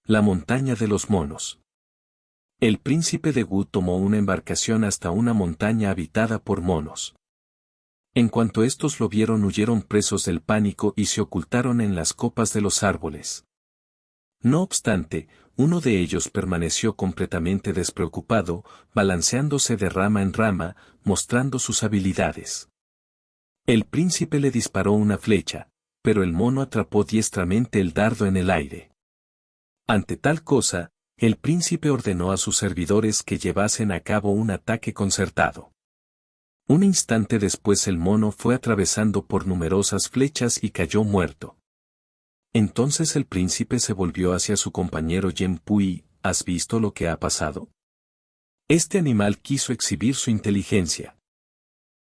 La montaña de los monos. El príncipe de Wu tomó una embarcación hasta una montaña habitada por monos. En cuanto estos lo vieron, huyeron presos del pánico y se ocultaron en las copas de los árboles. No obstante, uno de ellos permaneció completamente despreocupado, balanceándose de rama en rama, mostrando sus habilidades. El príncipe le disparó una flecha, pero el mono atrapó diestramente el dardo en el aire. Ante tal cosa, el príncipe ordenó a sus servidores que llevasen a cabo un ataque concertado. Un instante después el mono fue atravesando por numerosas flechas y cayó muerto. Entonces el príncipe se volvió hacia su compañero Yen Pui. ¿Has visto lo que ha pasado? Este animal quiso exhibir su inteligencia.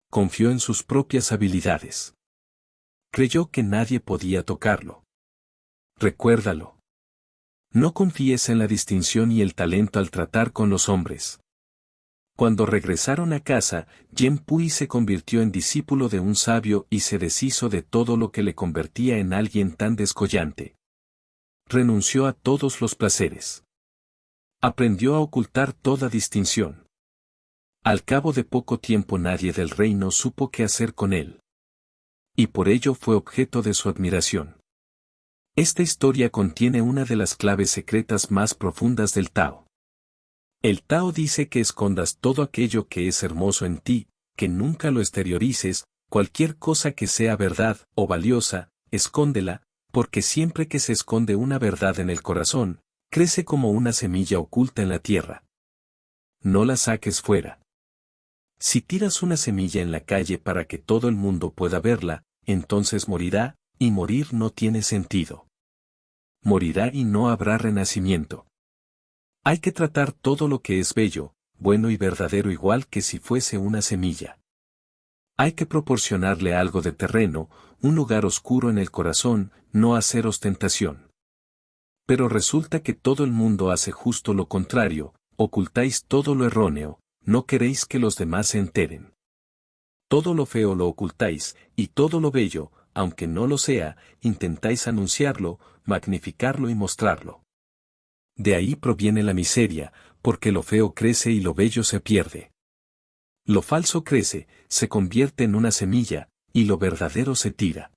Confió en sus propias habilidades. Creyó que nadie podía tocarlo. Recuérdalo. No confíes en la distinción y el talento al tratar con los hombres. Cuando regresaron a casa, Yen Pui se convirtió en discípulo de un sabio y se deshizo de todo lo que le convertía en alguien tan descollante. Renunció a todos los placeres. Aprendió a ocultar toda distinción. Al cabo de poco tiempo nadie del reino supo qué hacer con él. Y por ello fue objeto de su admiración. Esta historia contiene una de las claves secretas más profundas del Tao. El Tao dice que escondas todo aquello que es hermoso en ti, que nunca lo exteriorices, cualquier cosa que sea verdad o valiosa, escóndela, porque siempre que se esconde una verdad en el corazón, crece como una semilla oculta en la tierra. No la saques fuera. Si tiras una semilla en la calle para que todo el mundo pueda verla, entonces morirá, y morir no tiene sentido. Morirá y no habrá renacimiento. Hay que tratar todo lo que es bello, bueno y verdadero igual que si fuese una semilla. Hay que proporcionarle algo de terreno, un lugar oscuro en el corazón, no hacer ostentación. Pero resulta que todo el mundo hace justo lo contrario, ocultáis todo lo erróneo, no queréis que los demás se enteren. Todo lo feo lo ocultáis, y todo lo bello, aunque no lo sea, intentáis anunciarlo, magnificarlo y mostrarlo. De ahí proviene la miseria, porque lo feo crece y lo bello se pierde. Lo falso crece, se convierte en una semilla, y lo verdadero se tira.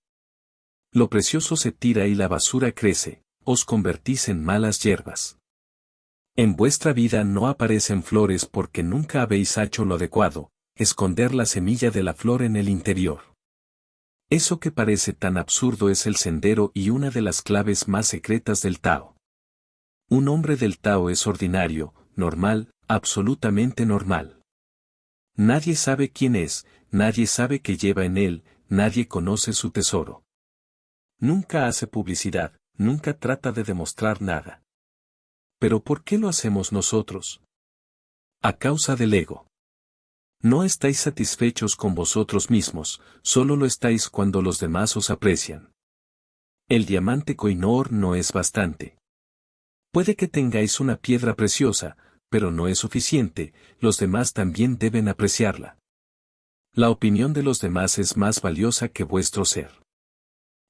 Lo precioso se tira y la basura crece, os convertís en malas hierbas. En vuestra vida no aparecen flores porque nunca habéis hecho lo adecuado, esconder la semilla de la flor en el interior. Eso que parece tan absurdo es el sendero y una de las claves más secretas del Tao. Un hombre del Tao es ordinario, normal, absolutamente normal. Nadie sabe quién es, nadie sabe qué lleva en él, nadie conoce su tesoro. Nunca hace publicidad, nunca trata de demostrar nada. ¿Pero por qué lo hacemos nosotros? A causa del ego. No estáis satisfechos con vosotros mismos, solo lo estáis cuando los demás os aprecian. El diamante Koh-i-Noor no es bastante. Puede que tengáis una piedra preciosa, pero no es suficiente, los demás también deben apreciarla. La opinión de los demás es más valiosa que vuestro ser.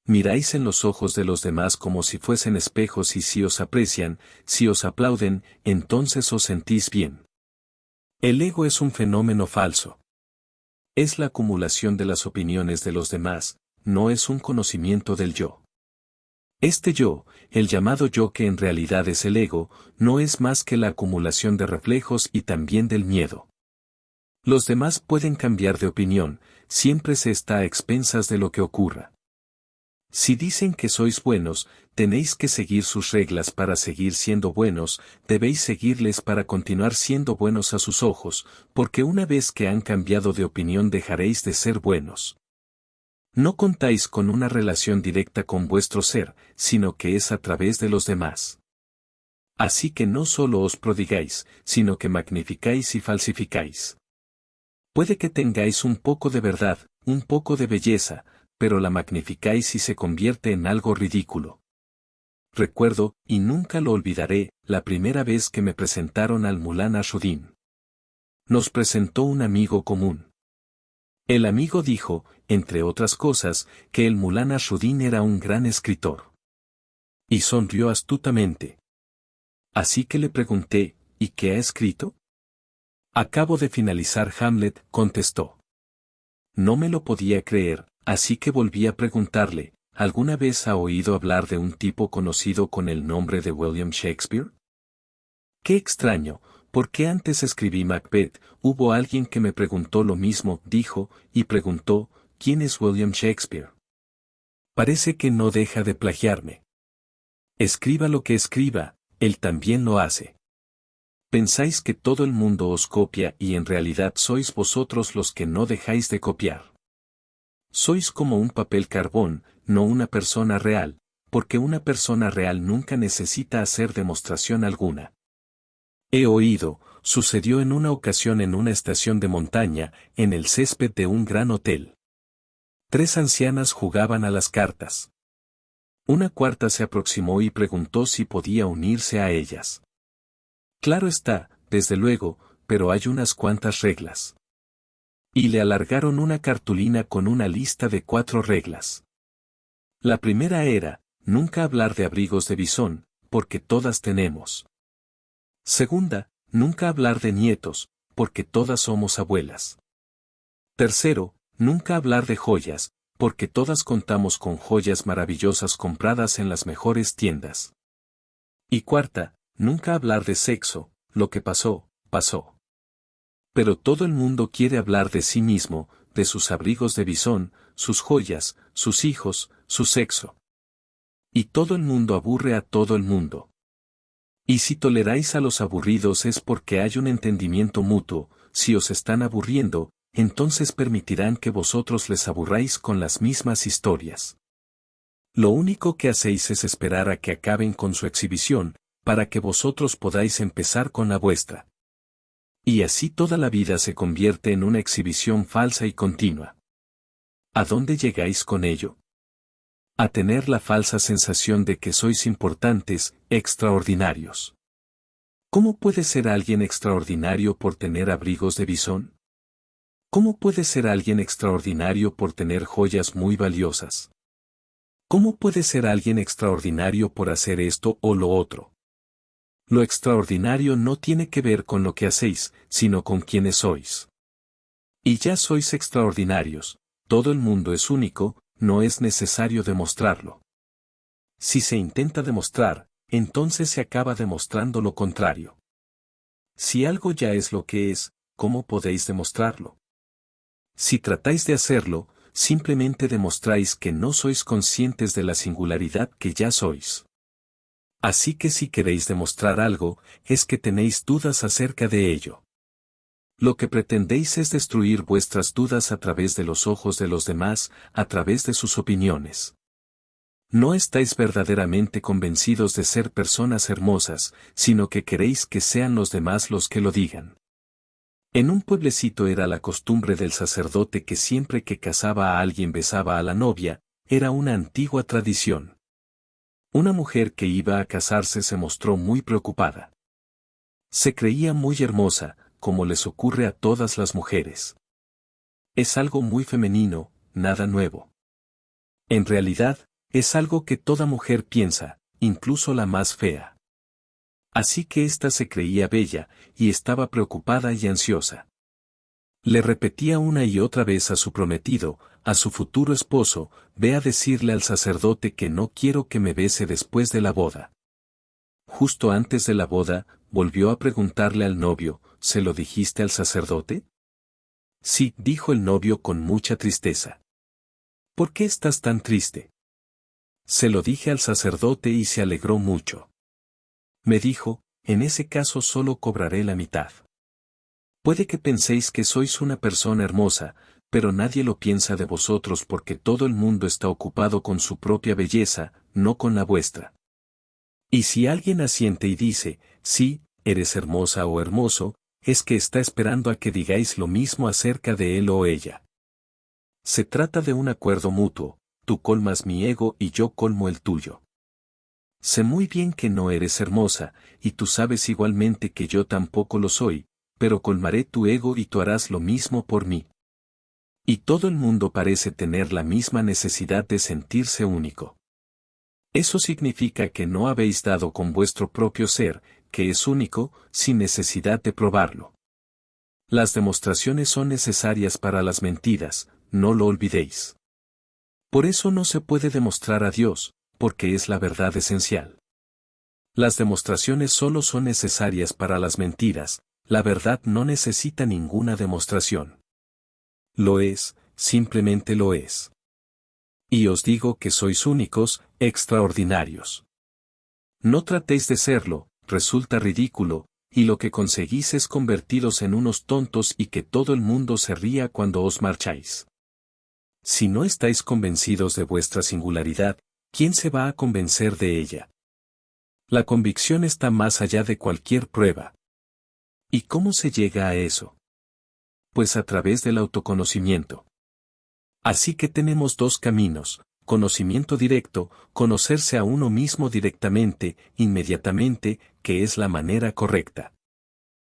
Miráis en los ojos de los demás como si fuesen espejos y si os aprecian, si os aplauden, entonces os sentís bien. El ego es un fenómeno falso. Es la acumulación de las opiniones de los demás, no es un conocimiento del yo. Este yo, el llamado yo que en realidad es el ego, no es más que la acumulación de reflejos y también del miedo. Los demás pueden cambiar de opinión, siempre se está a expensas de lo que ocurra. Si dicen que sois buenos, tenéis que seguir sus reglas para seguir siendo buenos, debéis seguirles para continuar siendo buenos a sus ojos, porque una vez que han cambiado de opinión dejaréis de ser buenos. No contáis con una relación directa con vuestro ser, sino que es a través de los demás. Así que no solo os prodigáis, sino que magnificáis y falsificáis. Puede que tengáis un poco de verdad, un poco de belleza, pero la magnificáis y se convierte en algo ridículo. Recuerdo, y nunca lo olvidaré, la primera vez que me presentaron al Mullah Nasruddin. Nos presentó un amigo común. El amigo dijo, entre otras cosas, que el Mullah Nasruddin era un gran escritor. Y sonrió astutamente. Así que le pregunté, ¿y qué ha escrito? Acabo de finalizar Hamlet, contestó. No me lo podía creer, así que volví a preguntarle, ¿alguna vez ha oído hablar de un tipo conocido con el nombre de William Shakespeare? Qué extraño, porque antes escribí Macbeth, hubo alguien que me preguntó lo mismo, dijo, y preguntó, ¿quién es William Shakespeare? Parece que no deja de plagiarme. Escriba lo que escriba, él también lo hace. Pensáis que todo el mundo os copia y en realidad sois vosotros los que no dejáis de copiar. Sois como un papel carbón, no una persona real, porque una persona real nunca necesita hacer demostración alguna. He oído, sucedió en una ocasión en una estación de montaña, en el césped de un gran hotel. 3 ancianas jugaban a las cartas. Una cuarta se aproximó y preguntó si podía unirse a ellas. Claro está, desde luego, pero hay unas cuantas reglas. Y le alargaron una cartulina con una lista de 4 reglas. La primera era, nunca hablar de abrigos de bisón, porque todas tenemos. Segunda, nunca hablar de nietos, porque todas somos abuelas. Tercero, nunca hablar de joyas, porque todas contamos con joyas maravillosas compradas en las mejores tiendas. Y cuarta, nunca hablar de sexo, lo que pasó, pasó. Pero todo el mundo quiere hablar de sí mismo, de sus abrigos de bisón, sus joyas, sus hijos, su sexo. Y todo el mundo aburre a todo el mundo. Y si toleráis a los aburridos es porque hay un entendimiento mutuo, si os están aburriendo, entonces permitirán que vosotros les aburráis con las mismas historias. Lo único que hacéis es esperar a que acaben con su exhibición, para que vosotros podáis empezar con la vuestra. Y así toda la vida se convierte en una exhibición falsa y continua. ¿A dónde llegáis con ello? A tener la falsa sensación de que sois importantes, extraordinarios. ¿Cómo puede ser alguien extraordinario por tener abrigos de bisón? ¿Cómo puede ser alguien extraordinario por tener joyas muy valiosas? ¿Cómo puede ser alguien extraordinario por hacer esto o lo otro? Lo extraordinario no tiene que ver con lo que hacéis, sino con quiénes sois. Y ya sois extraordinarios, todo el mundo es único, no es necesario demostrarlo. Si se intenta demostrar, entonces se acaba demostrando lo contrario. Si algo ya es lo que es, ¿cómo podéis demostrarlo? Si tratáis de hacerlo, simplemente demostráis que no sois conscientes de la singularidad que ya sois. Así que si queréis demostrar algo, es que tenéis dudas acerca de ello. Lo que pretendéis es destruir vuestras dudas a través de los ojos de los demás, a través de sus opiniones. No estáis verdaderamente convencidos de ser personas hermosas, sino que queréis que sean los demás los que lo digan. En un pueblecito era la costumbre del sacerdote que siempre que casaba a alguien besaba a la novia, era una antigua tradición. Una mujer que iba a casarse se mostró muy preocupada. Se creía muy hermosa, como les ocurre a todas las mujeres. Es algo muy femenino, nada nuevo. En realidad, es algo que toda mujer piensa, incluso la más fea. Así que ésta se creía bella, y estaba preocupada y ansiosa. Le repetía una y otra vez a su prometido, a su futuro esposo, ve a decirle al sacerdote que no quiero que me bese después de la boda. Justo antes de la boda, volvió a preguntarle al novio, ¿se lo dijiste al sacerdote? Sí, dijo el novio con mucha tristeza. ¿Por qué estás tan triste? Se lo dije al sacerdote y se alegró mucho. Me dijo, en ese caso solo cobraré la mitad. Puede que penséis que sois una persona hermosa, pero nadie lo piensa de vosotros porque todo el mundo está ocupado con su propia belleza, no con la vuestra. Y si alguien asiente y dice, sí, eres hermosa o hermoso, es que está esperando a que digáis lo mismo acerca de él o ella. Se trata de un acuerdo mutuo, tú colmas mi ego y yo colmo el tuyo. Sé muy bien que no eres hermosa, y tú sabes igualmente que yo tampoco lo soy, pero colmaré tu ego y tú harás lo mismo por mí. Y todo el mundo parece tener la misma necesidad de sentirse único. Eso significa que no habéis dado con vuestro propio ser, que es único, sin necesidad de probarlo. Las demostraciones son necesarias para las mentiras, no lo olvidéis. Por eso no se puede demostrar a Dios, porque es la verdad esencial. Las demostraciones solo son necesarias para las mentiras, la verdad no necesita ninguna demostración. Lo es, simplemente lo es. Y os digo que sois únicos, extraordinarios. No tratéis de serlo, resulta ridículo, y lo que conseguís es convertiros en unos tontos y que todo el mundo se ría cuando os marcháis. Si no estáis convencidos de vuestra singularidad, ¿quién se va a convencer de ella? La convicción está más allá de cualquier prueba. ¿Y cómo se llega a eso? Pues a través del autoconocimiento. Así que tenemos dos caminos: conocimiento directo, conocerse a uno mismo directamente, inmediatamente, que es la manera correcta.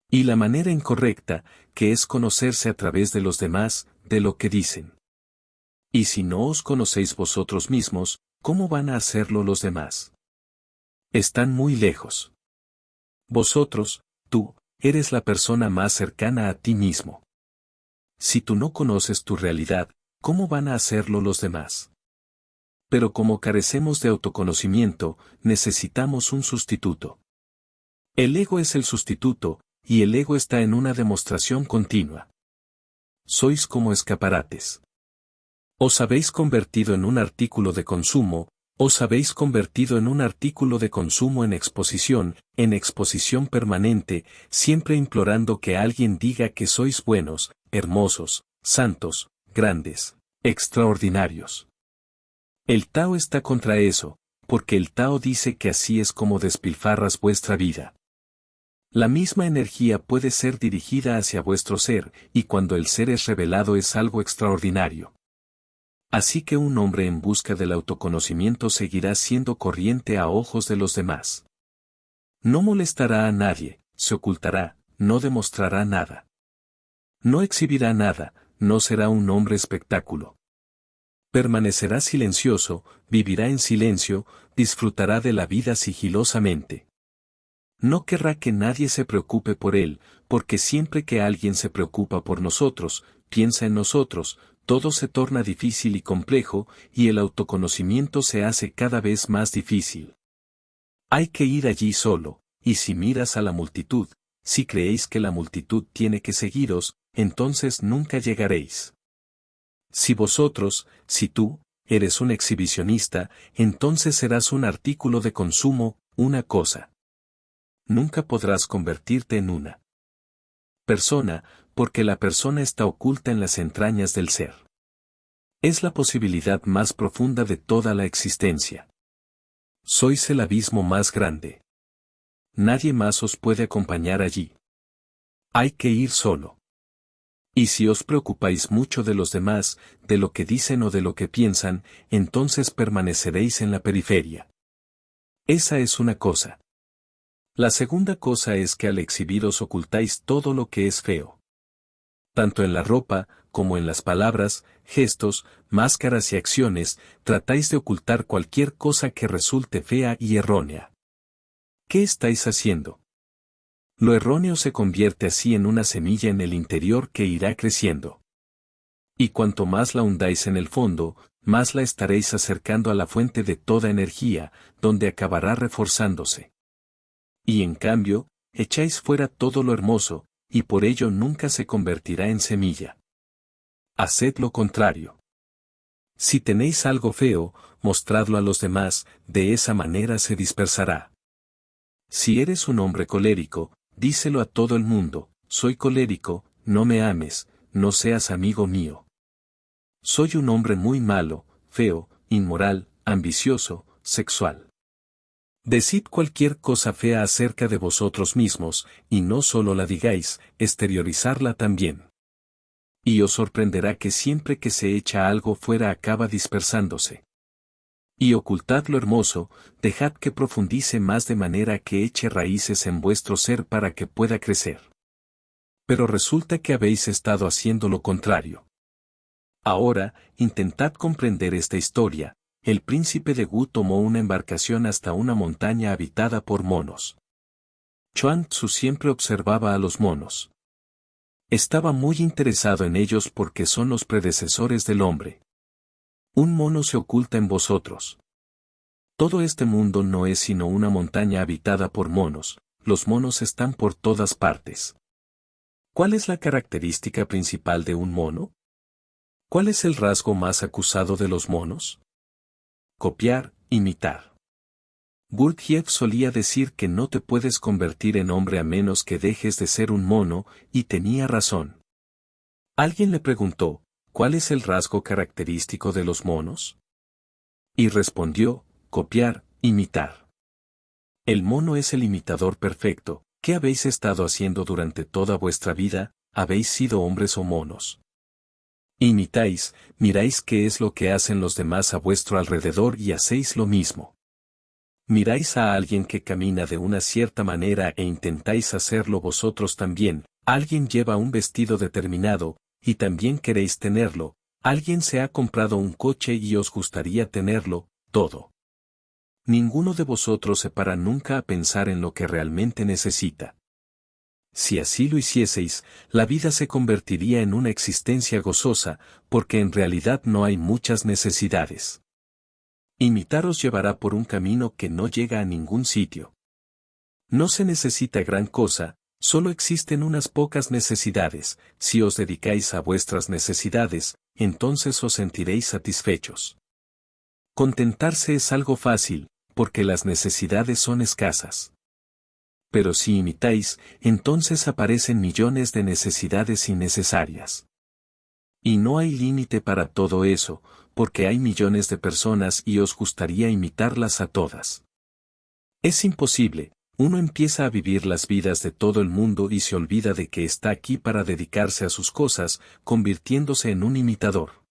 Y la manera incorrecta, que es conocerse a través de los demás, de lo que dicen. Y si no os conocéis vosotros mismos, ¿cómo van a hacerlo los demás? Están muy lejos. Vosotros, tú, eres la persona más cercana a ti mismo. Si tú no conoces tu realidad, ¿cómo van a hacerlo los demás? Pero como carecemos de autoconocimiento, necesitamos un sustituto. El ego es el sustituto, y el ego está en una demostración continua. Sois como escaparates. Os habéis convertido en un artículo de consumo, os habéis convertido en un artículo de consumo en exposición permanente, siempre implorando que alguien diga que sois buenos, hermosos, santos, grandes, extraordinarios. El Tao está contra eso, porque el Tao dice que así es como despilfarras vuestra vida. La misma energía puede ser dirigida hacia vuestro ser, y cuando el ser es revelado es algo extraordinario. Así que un hombre en busca del autoconocimiento seguirá siendo corriente a ojos de los demás. No molestará a nadie, se ocultará, no demostrará nada. No exhibirá nada, no será un hombre espectáculo. Permanecerá silencioso, vivirá en silencio, disfrutará de la vida sigilosamente. No querrá que nadie se preocupe por él, porque siempre que alguien se preocupa por nosotros, piensa en nosotros, todo se torna difícil y complejo, y el autoconocimiento se hace cada vez más difícil. Hay que ir allí solo, y si miras a la multitud, si creéis que la multitud tiene que seguiros, entonces nunca llegaréis. Si vosotros, si tú, eres un exhibicionista, entonces serás un artículo de consumo, una cosa. Nunca podrás convertirte en una persona, porque la persona está oculta en las entrañas del ser. Es la posibilidad más profunda de toda la existencia. Sois el abismo más grande. Nadie más os puede acompañar allí. Hay que ir solo. Y si os preocupáis mucho de los demás, de lo que dicen o de lo que piensan, entonces permaneceréis en la periferia. Esa es una cosa. La segunda cosa es que al exhibiros ocultáis todo lo que es feo. Tanto en la ropa, como en las palabras, gestos, máscaras y acciones, tratáis de ocultar cualquier cosa que resulte fea y errónea. ¿Qué estáis haciendo? Lo erróneo se convierte así en una semilla en el interior que irá creciendo. Y cuanto más la hundáis en el fondo, más la estaréis acercando a la fuente de toda energía, donde acabará reforzándose. Y en cambio, echáis fuera todo lo hermoso, y por ello nunca se convertirá en semilla. Haced lo contrario. Si tenéis algo feo, mostradlo a los demás, de esa manera se dispersará. Si eres un hombre colérico, díselo a todo el mundo: soy colérico, no me ames, no seas amigo mío. Soy un hombre muy malo, feo, inmoral, ambicioso, sexual. Decid cualquier cosa fea acerca de vosotros mismos, y no solo la digáis, exteriorizarla también. Y os sorprenderá que siempre que se echa algo fuera acaba dispersándose. Y ocultad lo hermoso, dejad que profundice más de manera que eche raíces en vuestro ser para que pueda crecer. Pero resulta que habéis estado haciendo lo contrario. Ahora, intentad comprender esta historia. El príncipe de Wu tomó una embarcación hasta una montaña habitada por monos. Chuang Tzu siempre observaba a los monos. Estaba muy interesado en ellos porque son los predecesores del hombre. Un mono se oculta en vosotros. Todo este mundo no es sino una montaña habitada por monos, los monos están por todas partes. ¿Cuál es la característica principal de un mono? ¿Cuál es el rasgo más acusado de los monos? Copiar, imitar. Gurdjieff solía decir que no te puedes convertir en hombre a menos que dejes de ser un mono, y tenía razón. Alguien le preguntó, ¿cuál es el rasgo característico de los monos? Y respondió, copiar, imitar. El mono es el imitador perfecto. ¿Qué habéis estado haciendo durante toda vuestra vida? ¿Habéis sido hombres o monos? Imitáis, miráis qué es lo que hacen los demás a vuestro alrededor y hacéis lo mismo. Miráis a alguien que camina de una cierta manera e intentáis hacerlo vosotros también, alguien lleva un vestido determinado, y también queréis tenerlo, alguien se ha comprado un coche y os gustaría tenerlo, todo. Ninguno de vosotros se para nunca a pensar en lo que realmente necesita. Si así lo hicieseis, la vida se convertiría en una existencia gozosa, porque en realidad no hay muchas necesidades. Imitar os llevará por un camino que no llega a ningún sitio. No se necesita gran cosa, solo existen unas pocas necesidades. Si os dedicáis a vuestras necesidades, entonces os sentiréis satisfechos. Contentarse es algo fácil, porque las necesidades son escasas. Pero si imitáis, entonces aparecen millones de necesidades innecesarias. Y no hay límite para todo eso, porque hay millones de personas y os gustaría imitarlas a todas. Es imposible, uno empieza a vivir las vidas de todo el mundo y se olvida de que está aquí para dedicarse a sus cosas, convirtiéndose en un imitador.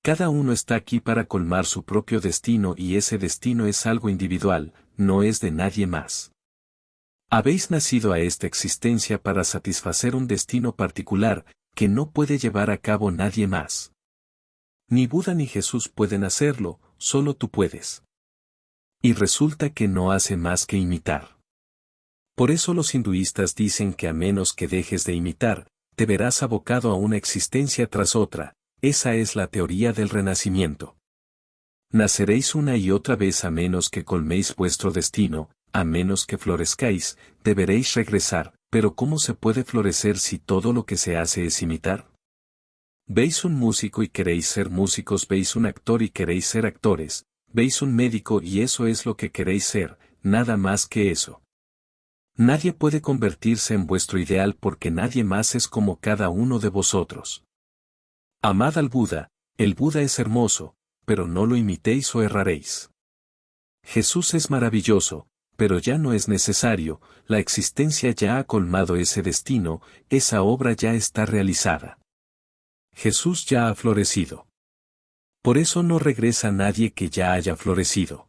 Cada uno está aquí para colmar su propio destino y ese destino es algo individual, no es de nadie más. Habéis nacido a esta existencia para satisfacer un destino particular, que no puede llevar a cabo nadie más. Ni Buda ni Jesús pueden hacerlo, solo tú puedes. Y resulta que no hace más que imitar. Por eso los hinduistas dicen que a menos que dejes de imitar, te verás abocado a una existencia tras otra, esa es la teoría del renacimiento. Naceréis una y otra vez a menos que colméis vuestro destino, a menos que florezcáis, deberéis regresar, pero ¿cómo se puede florecer si todo lo que se hace es imitar? Veis un músico y queréis ser músicos, veis un actor y queréis ser actores, veis un médico y eso es lo que queréis ser, nada más que eso. Nadie puede convertirse en vuestro ideal porque nadie más es como cada uno de vosotros. Amad al Buda, el Buda es hermoso, pero no lo imitéis o erraréis. Jesús es maravilloso, pero ya no es necesario, la existencia ya ha colmado ese destino, esa obra ya está realizada. Jesús ya ha florecido. Por eso no regresa nadie que ya haya florecido.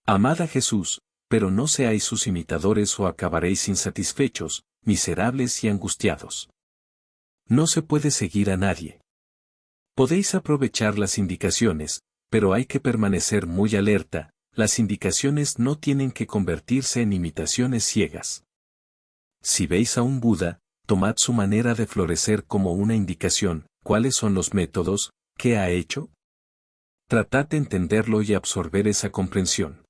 Amad a Jesús, pero no seáis sus imitadores o acabaréis insatisfechos, miserables y angustiados. No se puede seguir a nadie. Podéis aprovechar las indicaciones, pero hay que permanecer muy alerta, las indicaciones no tienen que convertirse en imitaciones ciegas. Si veis a un Buda, tomad su manera de florecer como una indicación. ¿Cuáles son los métodos? ¿Qué ha hecho? Tratad de entenderlo y absorber esa comprensión.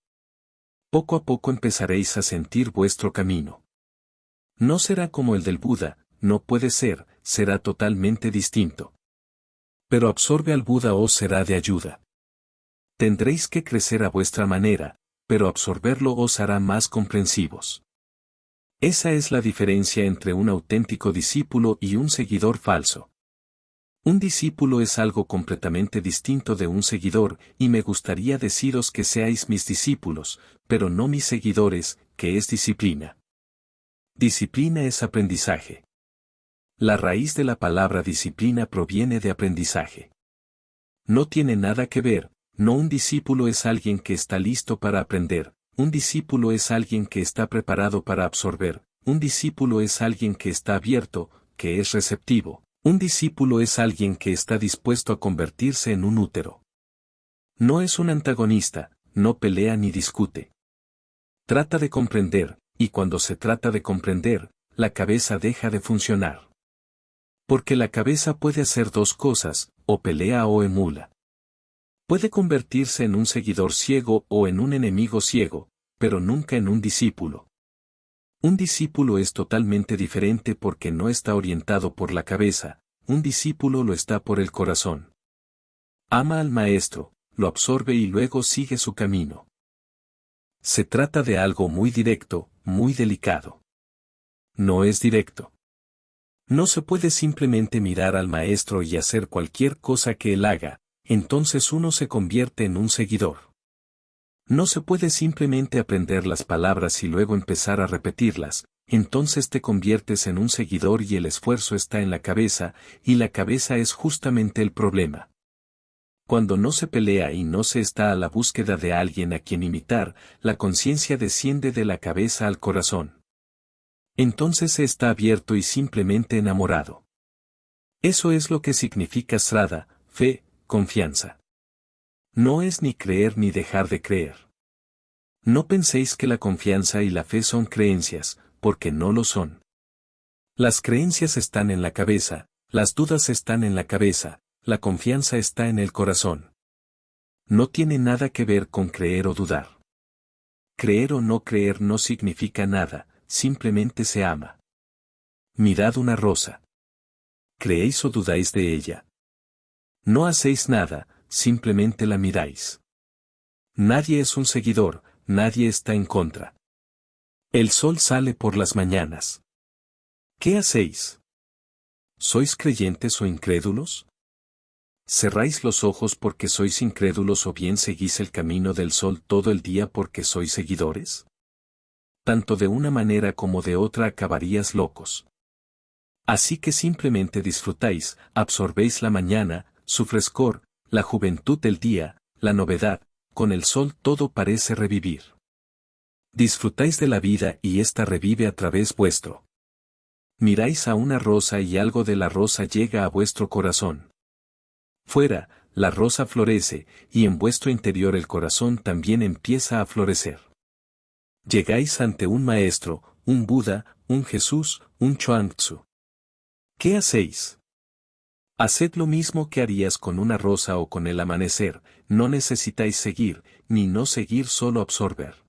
Poco a poco empezaréis a sentir vuestro camino. No será como el del Buda, no puede ser, será totalmente distinto. Pero absorbe al Buda os será de ayuda. Tendréis que crecer a vuestra manera, pero absorberlo os hará más comprensivos. Esa es la diferencia entre un auténtico discípulo y un seguidor falso. Un discípulo es algo completamente distinto de un seguidor, y me gustaría deciros que seáis mis discípulos, pero no mis seguidores, que es disciplina. Disciplina es aprendizaje. La raíz de la palabra disciplina proviene de aprendizaje. No tiene nada que ver, no un discípulo es alguien que está listo para aprender, un discípulo es alguien que está preparado para absorber, un discípulo es alguien que está abierto, que es receptivo. Un discípulo es alguien que está dispuesto a convertirse en un útero. No es un antagonista, no pelea ni discute. Trata de comprender, y cuando se trata de comprender, la cabeza deja de funcionar. Porque la cabeza puede hacer dos cosas, o pelea o emula. Puede convertirse en un seguidor ciego o en un enemigo ciego, pero nunca en un discípulo. Un discípulo es totalmente diferente porque no está orientado por la cabeza, un discípulo lo está por el corazón. Ama al maestro, lo absorbe y luego sigue su camino. Se trata de algo muy directo, muy delicado. No es directo. No se puede simplemente mirar al maestro y hacer cualquier cosa que él haga, entonces uno se convierte en un seguidor. No se puede simplemente aprender las palabras y luego empezar a repetirlas, entonces te conviertes en un seguidor y el esfuerzo está en la cabeza, y la cabeza es justamente el problema. Cuando no se pelea y no se está a la búsqueda de alguien a quien imitar, la conciencia desciende de la cabeza al corazón. Entonces se está abierto y simplemente enamorado. Eso es lo que significa Sraddha, fe, confianza. No es ni creer ni dejar de creer. No penséis que la confianza y la fe son creencias, porque no lo son. Las creencias están en la cabeza, las dudas están en la cabeza, la confianza está en el corazón. No tiene nada que ver con creer o dudar. Creer o no creer no significa nada, simplemente se ama. Mirad una rosa. ¿Creéis o dudáis de ella? No hacéis nada, simplemente la miráis. Nadie es un seguidor, nadie está en contra. El sol sale por las mañanas. ¿Qué hacéis? ¿Sois creyentes o incrédulos? ¿Cerráis los ojos porque sois incrédulos o bien seguís el camino del sol todo el día porque sois seguidores? Tanto de una manera como de otra acabarías locos. Así que simplemente disfrutáis, absorbéis la mañana, su frescor, la juventud del día, la novedad, con el sol todo parece revivir. Disfrutáis de la vida y ésta revive a través vuestro. Miráis a una rosa y algo de la rosa llega a vuestro corazón. Fuera, la rosa florece, y en vuestro interior el corazón también empieza a florecer. Llegáis ante un maestro, un Buda, un Jesús, un Chuang-Tzu. ¿Qué hacéis? Haced lo mismo que harías con una rosa o con el amanecer, no necesitáis seguir, ni no seguir, solo absorber.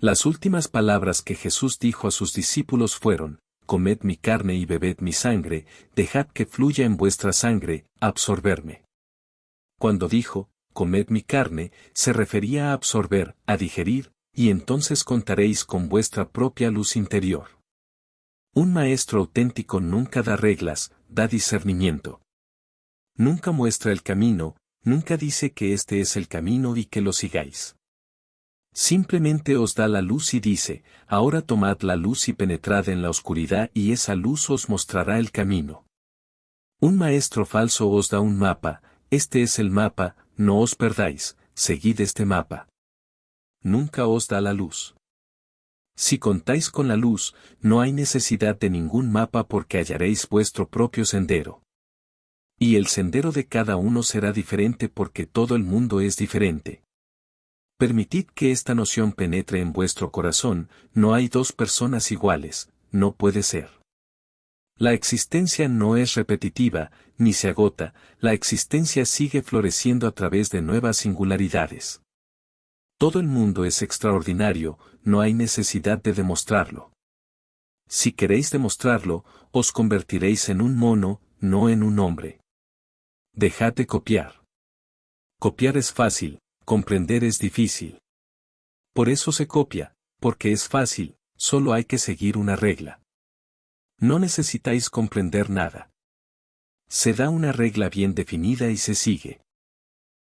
Las últimas palabras que Jesús dijo a sus discípulos fueron: comed mi carne y bebed mi sangre, dejad que fluya en vuestra sangre, absorberme. Cuando dijo, comed mi carne, se refería a absorber, a digerir, y entonces contaréis con vuestra propia luz interior. Un maestro auténtico nunca da reglas, da discernimiento. Nunca muestra el camino, nunca dice que este es el camino y que lo sigáis. Simplemente os da la luz y dice: ahora tomad la luz y penetrad en la oscuridad y esa luz os mostrará el camino. Un maestro falso os da un mapa: este es el mapa, no os perdáis, seguid este mapa. Nunca os da la luz. Si contáis con la luz, no hay necesidad de ningún mapa porque hallaréis vuestro propio sendero. Y el sendero de cada uno será diferente porque todo el mundo es diferente. Permitid que esta noción penetre en vuestro corazón: no hay dos personas iguales, no puede ser. La existencia no es repetitiva, ni se agota, la existencia sigue floreciendo a través de nuevas singularidades. Todo el mundo es extraordinario, no hay necesidad de demostrarlo. Si queréis demostrarlo, os convertiréis en un mono, no en un hombre. Dejad de copiar. Copiar es fácil, comprender es difícil. Por eso se copia, porque es fácil, solo hay que seguir una regla. No necesitáis comprender nada. Se da una regla bien definida y se sigue.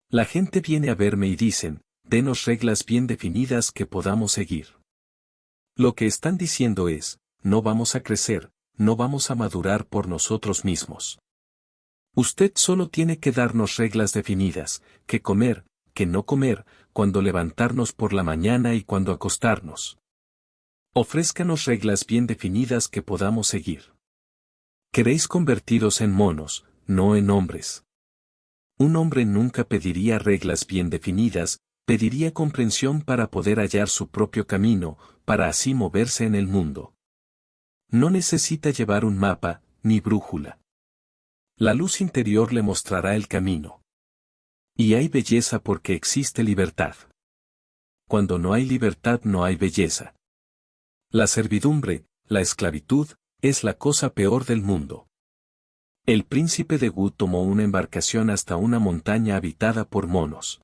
La gente viene a verme y dicen: denos reglas bien definidas que podamos seguir. Lo que están diciendo es: no vamos a crecer, no vamos a madurar por nosotros mismos. Usted solo tiene que darnos reglas definidas: qué comer, qué no comer, cuándo levantarnos por la mañana y cuándo acostarnos. Ofrézcanos reglas bien definidas que podamos seguir. Queréis convertiros en monos, no en hombres. Un hombre nunca pediría reglas bien definidas, pediría comprensión para poder hallar su propio camino, para así moverse en el mundo. No necesita llevar un mapa, ni brújula. La luz interior le mostrará el camino. Y hay belleza porque existe libertad. Cuando no hay libertad no hay belleza. La servidumbre, la esclavitud, es la cosa peor del mundo. El príncipe de Wu tomó una embarcación hasta una montaña habitada por monos.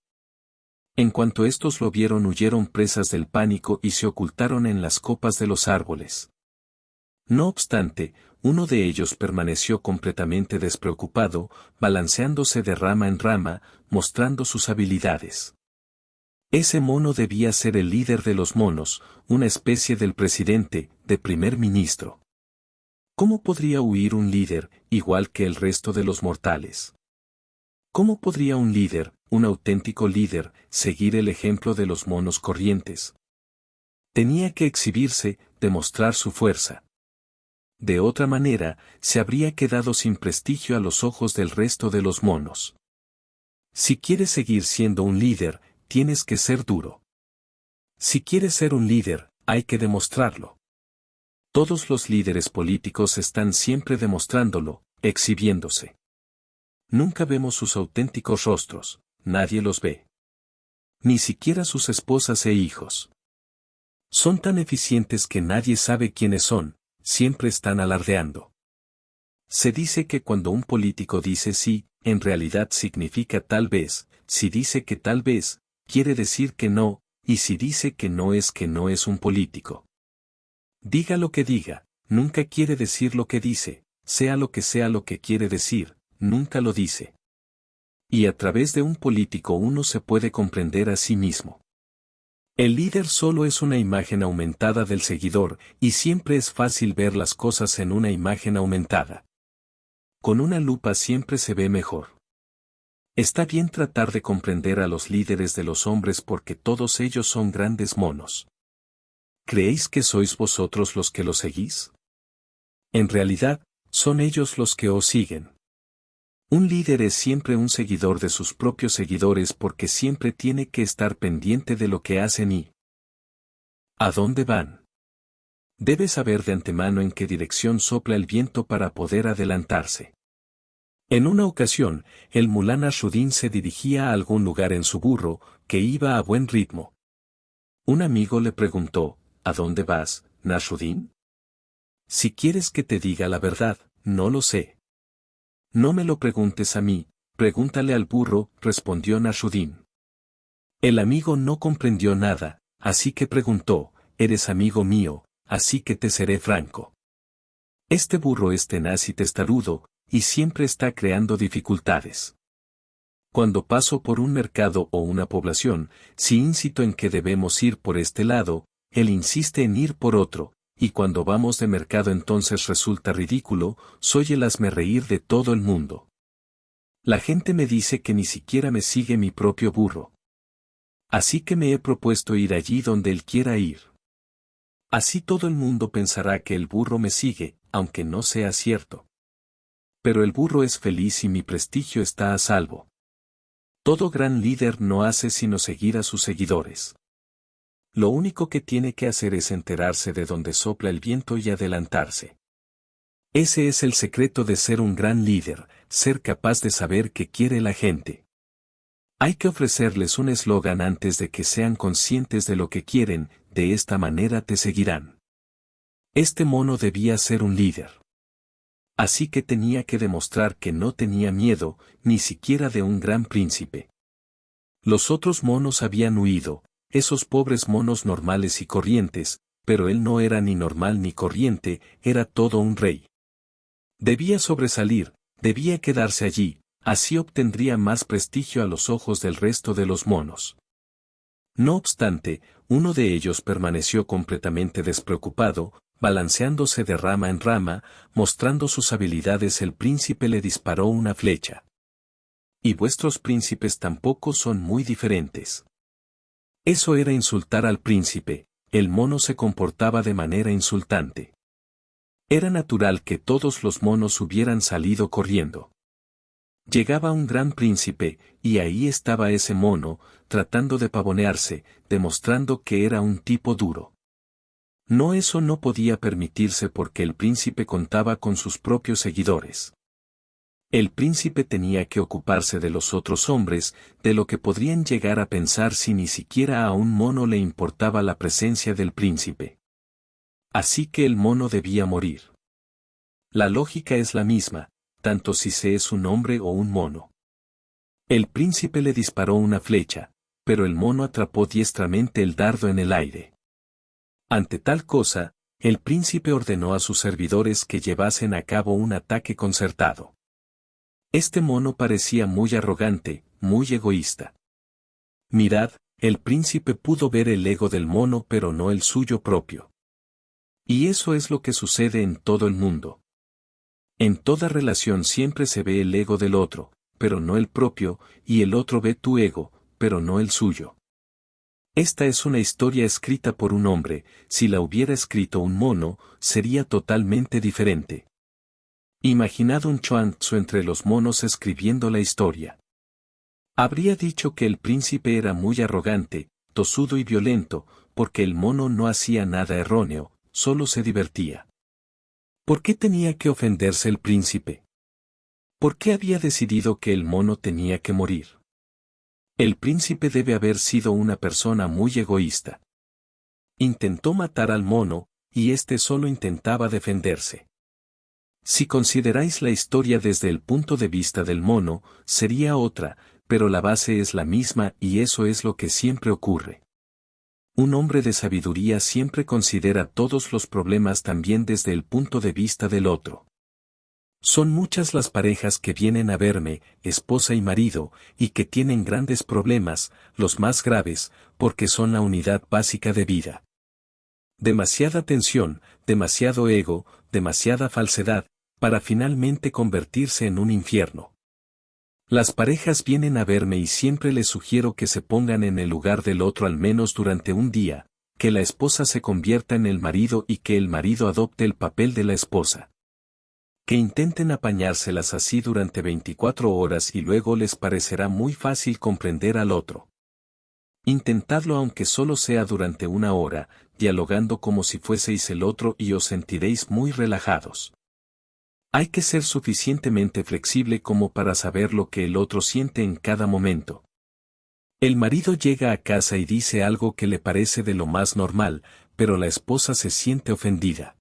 En cuanto estos lo vieron huyeron presas del pánico y se ocultaron en las copas de los árboles. No obstante, uno de ellos permaneció completamente despreocupado, balanceándose de rama en rama, mostrando sus habilidades. Ese mono debía ser el líder de los monos, una especie del presidente, de primer ministro. ¿Cómo podría huir un líder, igual que el resto de los mortales? ¿Cómo podría un líder, un auténtico líder, seguir el ejemplo de los monos corrientes? Tenía que exhibirse, demostrar su fuerza. De otra manera, se habría quedado sin prestigio a los ojos del resto de los monos. Si quieres seguir siendo un líder, tienes que ser duro. Si quieres ser un líder, hay que demostrarlo. Todos los líderes políticos están siempre demostrándolo, exhibiéndose. Nunca vemos sus auténticos rostros, nadie los ve. Ni siquiera sus esposas e hijos. Son tan eficientes que nadie sabe quiénes son, siempre están alardeando. Se dice que cuando un político dice sí, en realidad significa tal vez, si dice que tal vez, quiere decir que no, y si dice que no es un político. Diga lo que diga, nunca quiere decir lo que dice, sea lo que quiere decir, nunca lo dice. Y a través de un político uno se puede comprender a sí mismo. El líder solo es una imagen aumentada del seguidor, y siempre es fácil ver las cosas en una imagen aumentada. Con una lupa siempre se ve mejor. Está bien tratar de comprender a los líderes de los hombres porque todos ellos son grandes monos. ¿Creéis que sois vosotros los que los seguís? En realidad, son ellos los que os siguen. Un líder es siempre un seguidor de sus propios seguidores porque siempre tiene que estar pendiente de lo que hacen y ¿a dónde van? Debe saber de antemano en qué dirección sopla el viento para poder adelantarse. En una ocasión, el mulán Nasruddin se dirigía a algún lugar en su burro, que iba a buen ritmo. Un amigo le preguntó, ¿a dónde vas, Nasruddin? Si quieres que te diga la verdad, no lo sé. No me lo preguntes a mí, pregúntale al burro, respondió Nasruddin. El amigo no comprendió nada, así que preguntó, eres amigo mío, así que te seré franco. Este burro es tenaz y testarudo, y siempre está creando dificultades. Cuando paso por un mercado o una población, si incito en que debemos ir por este lado, él insiste en ir por otro, y cuando vamos de mercado entonces resulta ridículo, soy el hazmerreír de todo el mundo. La gente me dice que ni siquiera me sigue mi propio burro. Así que me he propuesto ir allí donde él quiera ir. Así todo el mundo pensará que el burro me sigue, aunque no sea cierto. Pero el burro es feliz y mi prestigio está a salvo. Todo gran líder no hace sino seguir a sus seguidores. Lo único que tiene que hacer es enterarse de dónde sopla el viento y adelantarse. Ese es el secreto de ser un gran líder, ser capaz de saber qué quiere la gente. Hay que ofrecerles un eslogan antes de que sean conscientes de lo que quieren, de esta manera te seguirán. Este mono debía ser un líder. Así que tenía que demostrar que no tenía miedo, ni siquiera de un gran príncipe. Los otros monos habían huido, esos pobres monos normales y corrientes, pero él no era ni normal ni corriente, era todo un rey. Debía sobresalir, debía quedarse allí, así obtendría más prestigio a los ojos del resto de los monos. No obstante, uno de ellos permaneció completamente despreocupado, balanceándose de rama en rama, mostrando sus habilidades. El príncipe le disparó una flecha. Y vuestros príncipes tampoco son muy diferentes. Eso era insultar al príncipe, el mono se comportaba de manera insultante. Era natural que todos los monos hubieran salido corriendo. Llegaba un gran príncipe, y ahí estaba ese mono, tratando de pavonearse, demostrando que era un tipo duro. No, eso no podía permitirse porque el príncipe contaba con sus propios seguidores. El príncipe tenía que ocuparse de los otros hombres, de lo que podrían llegar a pensar si ni siquiera a un mono le importaba la presencia del príncipe. Así que el mono debía morir. La lógica es la misma, tanto si se es un hombre o un mono. El príncipe le disparó una flecha, pero el mono atrapó diestramente el dardo en el aire. Ante tal cosa, el príncipe ordenó a sus servidores que llevasen a cabo un ataque concertado. Este mono parecía muy arrogante, muy egoísta. Mirad, el príncipe pudo ver el ego del mono pero no el suyo propio. Y eso es lo que sucede en todo el mundo. En toda relación siempre se ve el ego del otro, pero no el propio, y el otro ve tu ego, pero no el suyo. Esta es una historia escrita por un hombre, si la hubiera escrito un mono, sería totalmente diferente. Imaginad un Chuang Tzu entre los monos escribiendo la historia. Habría dicho que el príncipe era muy arrogante, tosudo y violento, porque el mono no hacía nada erróneo, solo se divertía. ¿Por qué tenía que ofenderse el príncipe? ¿Por qué había decidido que el mono tenía que morir? El príncipe debe haber sido una persona muy egoísta. Intentó matar al mono, y éste solo intentaba defenderse. Si consideráis la historia desde el punto de vista del mono, sería otra, pero la base es la misma y eso es lo que siempre ocurre. Un hombre de sabiduría siempre considera todos los problemas también desde el punto de vista del otro. Son muchas las parejas que vienen a verme, esposa y marido, y que tienen grandes problemas, los más graves, porque son la unidad básica de vida. Demasiada tensión, demasiado ego, demasiada falsedad, para finalmente convertirse en un infierno. Las parejas vienen a verme y siempre les sugiero que se pongan en el lugar del otro al menos durante un día, que la esposa se convierta en el marido y que el marido adopte el papel de la esposa. Que intenten apañárselas así durante 24 horas y luego les parecerá muy fácil comprender al otro. Intentadlo aunque solo sea durante una hora, dialogando como si fueseis el otro y os sentiréis muy relajados. Hay que ser suficientemente flexible como para saber lo que el otro siente en cada momento. El marido llega a casa y dice algo que le parece de lo más normal, pero la esposa se siente ofendida.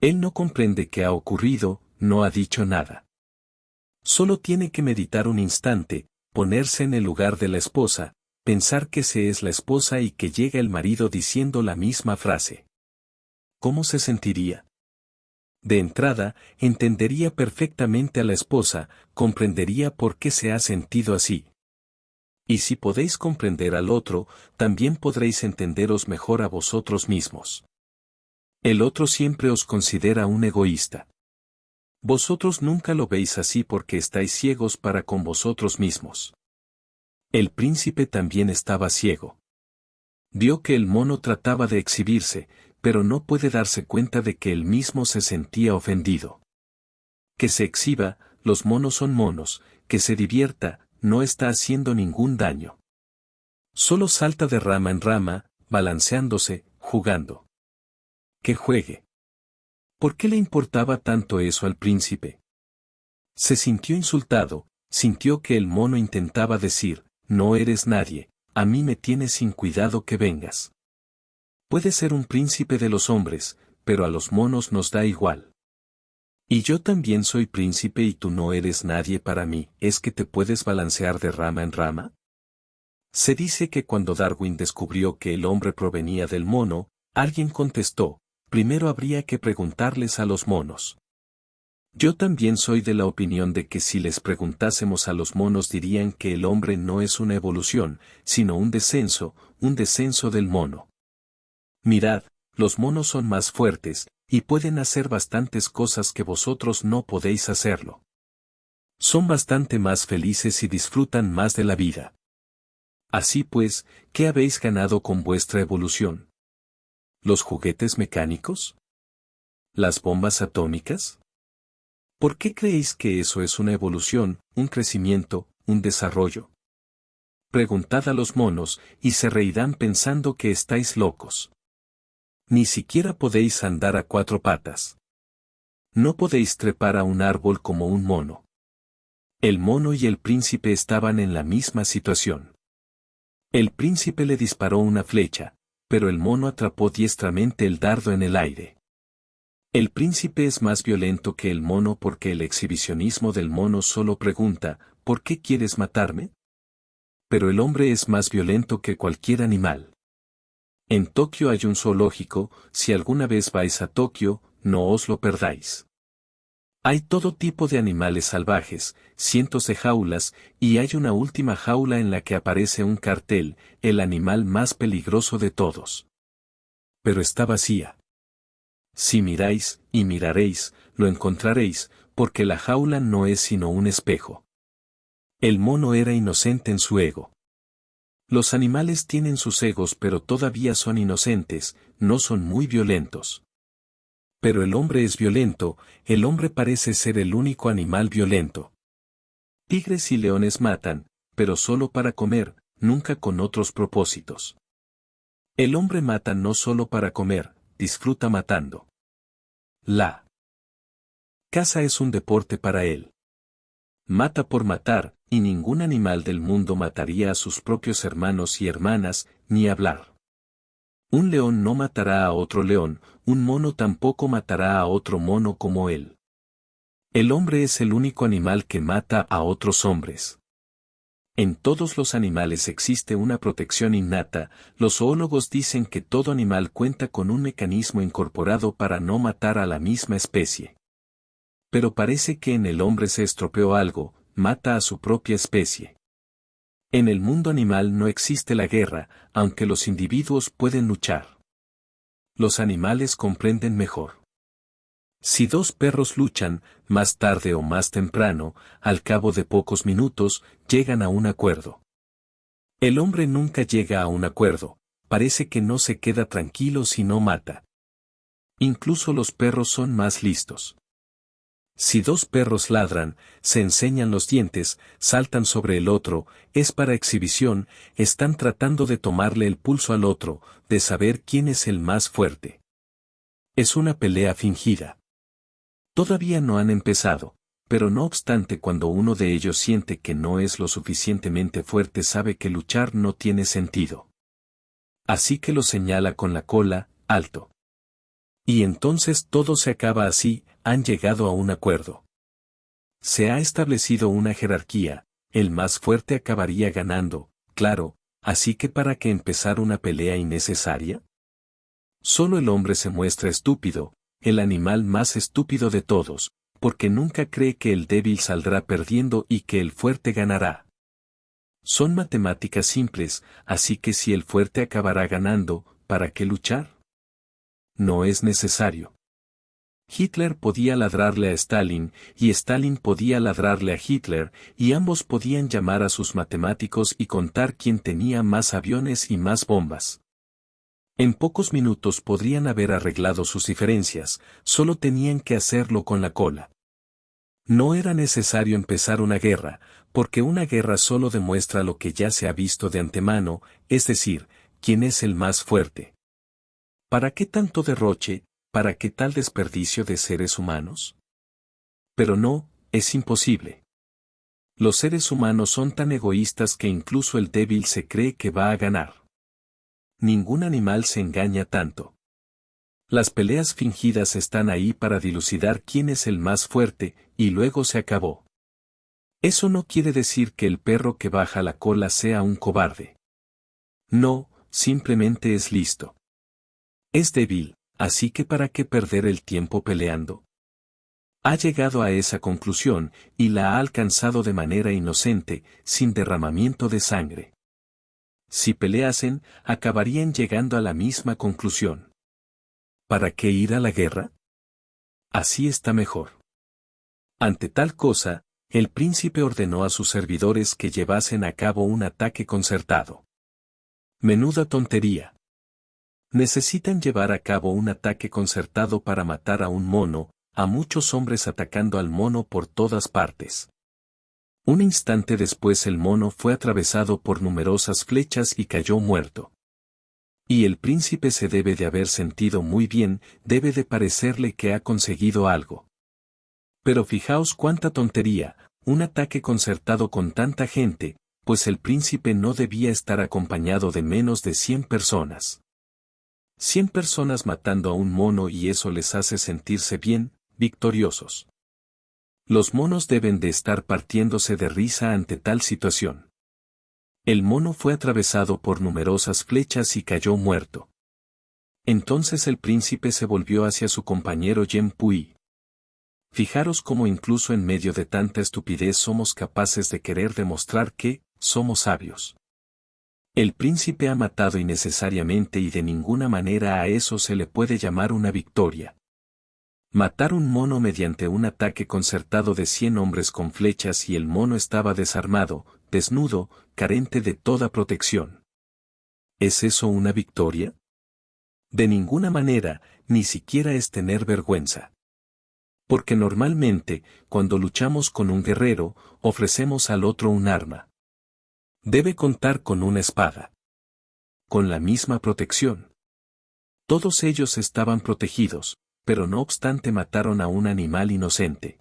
Él no comprende qué ha ocurrido, no ha dicho nada. Solo tiene que meditar un instante, ponerse en el lugar de la esposa, pensar que se es la esposa y que llega el marido diciendo la misma frase. ¿Cómo se sentiría? De entrada, entendería perfectamente a la esposa, comprendería por qué se ha sentido así. Y si podéis comprender al otro, también podréis entenderos mejor a vosotros mismos. El otro siempre os considera un egoísta. Vosotros nunca lo veis así porque estáis ciegos para con vosotros mismos. El príncipe también estaba ciego. Vio que el mono trataba de exhibirse, pero no puede darse cuenta de que él mismo se sentía ofendido. Que se exhiba, los monos son monos, que se divierta, no está haciendo ningún daño. Solo salta de rama en rama, balanceándose, jugando. Que juegue. ¿Por qué le importaba tanto eso al príncipe? Se sintió insultado, sintió que el mono intentaba decir, no eres nadie, a mí me tienes sin cuidado que vengas. Puede ser un príncipe de los hombres, pero a los monos nos da igual. Y yo también soy príncipe y tú no eres nadie para mí, ¿es que te puedes balancear de rama en rama? Se dice que cuando Darwin descubrió que el hombre provenía del mono, alguien contestó, primero habría que preguntarles a los monos. Yo también soy de la opinión de que si les preguntásemos a los monos dirían que el hombre no es una evolución, sino un descenso del mono. Mirad, los monos son más fuertes, y pueden hacer bastantes cosas que vosotros no podéis hacerlo. Son bastante más felices y disfrutan más de la vida. Así pues, ¿qué habéis ganado con vuestra evolución? ¿Los juguetes mecánicos? ¿Las bombas atómicas? ¿Por qué creéis que eso es una evolución, un crecimiento, un desarrollo? Preguntad a los monos, y se reirán pensando que estáis locos. Ni siquiera podéis andar a cuatro patas. No podéis trepar a un árbol como un mono. El mono y el príncipe estaban en la misma situación. El príncipe le disparó una flecha, pero el mono atrapó diestramente el dardo en el aire. El príncipe es más violento que el mono porque el exhibicionismo del mono solo pregunta, ¿por qué quieres matarme? Pero el hombre es más violento que cualquier animal. En Tokio hay un zoológico, si alguna vez vais a Tokio, no os lo perdáis. Hay todo tipo de animales salvajes, cientos de jaulas, y hay una última jaula en la que aparece un cartel, el animal más peligroso de todos. Pero está vacía. Si miráis, y miraréis, lo encontraréis, porque la jaula no es sino un espejo. El mono era inocente en su ego. Los animales tienen sus egos pero todavía son inocentes, no son muy violentos. Pero el hombre es violento, el hombre parece ser el único animal violento. Tigres y leones matan, pero solo para comer, nunca con otros propósitos. El hombre mata no solo para comer, disfruta matando. La caza es un deporte para él. Mata por matar, y ningún animal del mundo mataría a sus propios hermanos y hermanas, ni hablar. Un león no matará a otro león, un mono tampoco matará a otro mono como él. El hombre es el único animal que mata a otros hombres. En todos los animales existe una protección innata, los zoólogos dicen que todo animal cuenta con un mecanismo incorporado para no matar a la misma especie. Pero parece que en el hombre se estropeó algo, mata a su propia especie. En el mundo animal no existe la guerra, aunque los individuos pueden luchar. Los animales comprenden mejor. Si dos perros luchan, más tarde o más temprano, al cabo de pocos minutos, llegan a un acuerdo. El hombre nunca llega a un acuerdo, parece que no se queda tranquilo si no mata. Incluso los perros son más listos. Si dos perros ladran, se enseñan los dientes, saltan sobre el otro, es para exhibición, están tratando de tomarle el pulso al otro, de saber quién es el más fuerte. Es una pelea fingida. Todavía no han empezado, pero no obstante cuando uno de ellos siente que no es lo suficientemente fuerte sabe que luchar no tiene sentido. Así que lo señala con la cola, alto. Y entonces todo se acaba así, han llegado a un acuerdo. Se ha establecido una jerarquía, el más fuerte acabaría ganando, claro, así que ¿para qué empezar una pelea innecesaria? Solo el hombre se muestra estúpido, el animal más estúpido de todos, porque nunca cree que el débil saldrá perdiendo y que el fuerte ganará. Son matemáticas simples, así que si el fuerte acabará ganando, ¿para qué luchar? No es necesario. Hitler podía ladrarle a Stalin, y Stalin podía ladrarle a Hitler, y ambos podían llamar a sus matemáticos y contar quién tenía más aviones y más bombas. En pocos minutos podrían haber arreglado sus diferencias, solo tenían que hacerlo con la cola. No era necesario empezar una guerra, porque una guerra solo demuestra lo que ya se ha visto de antemano, es decir, quién es el más fuerte. ¿Para qué tanto derroche, para qué tal desperdicio de seres humanos? Pero no, es imposible. Los seres humanos son tan egoístas que incluso el débil se cree que va a ganar. Ningún animal se engaña tanto. Las peleas fingidas están ahí para dilucidar quién es el más fuerte, y luego se acabó. Eso no quiere decir que el perro que baja la cola sea un cobarde. No, simplemente es listo. Es débil, así que ¿para qué perder el tiempo peleando? Ha llegado a esa conclusión, y la ha alcanzado de manera inocente, sin derramamiento de sangre. Si peleasen, acabarían llegando a la misma conclusión. ¿Para qué ir a la guerra? Así está mejor. Ante tal cosa, el príncipe ordenó a sus servidores que llevasen a cabo un ataque concertado. Menuda tontería. Necesitan llevar a cabo un ataque concertado para matar a un mono, a muchos hombres atacando al mono por todas partes. Un instante después el mono fue atravesado por numerosas flechas y cayó muerto. Y el príncipe se debe de haber sentido muy bien, debe de parecerle que ha conseguido algo. Pero fijaos cuánta tontería, un ataque concertado con tanta gente, pues el príncipe no debía estar acompañado de menos de 100 personas. 100 personas matando a un mono y eso les hace sentirse bien, victoriosos. Los monos deben de estar partiéndose de risa ante tal situación. El mono fue atravesado por numerosas flechas y cayó muerto. Entonces el príncipe se volvió hacia su compañero Yen Pui. Fijaros cómo incluso en medio de tanta estupidez somos capaces de querer demostrar que somos sabios. El príncipe ha matado innecesariamente y de ninguna manera a eso se le puede llamar una victoria. Matar un mono mediante un ataque concertado de 100 hombres con flechas y el mono estaba desarmado, desnudo, carente de toda protección. ¿Es eso una victoria? De ninguna manera, ni siquiera es tener vergüenza. Porque normalmente, cuando luchamos con un guerrero, ofrecemos al otro un arma. Debe contar con una espada. Con la misma protección. Todos ellos estaban protegidos, pero no obstante mataron a un animal inocente.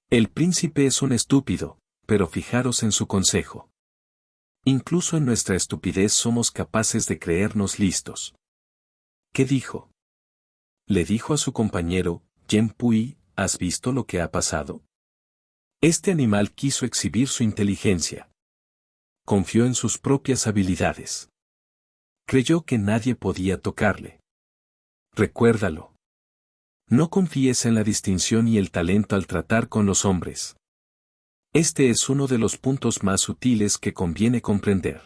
El príncipe es un estúpido, pero fijaros en su consejo. Incluso en nuestra estupidez somos capaces de creernos listos. ¿Qué dijo? Le dijo a su compañero, Yen Pui, ¿has visto lo que ha pasado? Este animal quiso exhibir su inteligencia. Confió en sus propias habilidades. Creyó que nadie podía tocarle. Recuérdalo. No confíes en la distinción y el talento al tratar con los hombres. Este es uno de los puntos más sutiles que conviene comprender.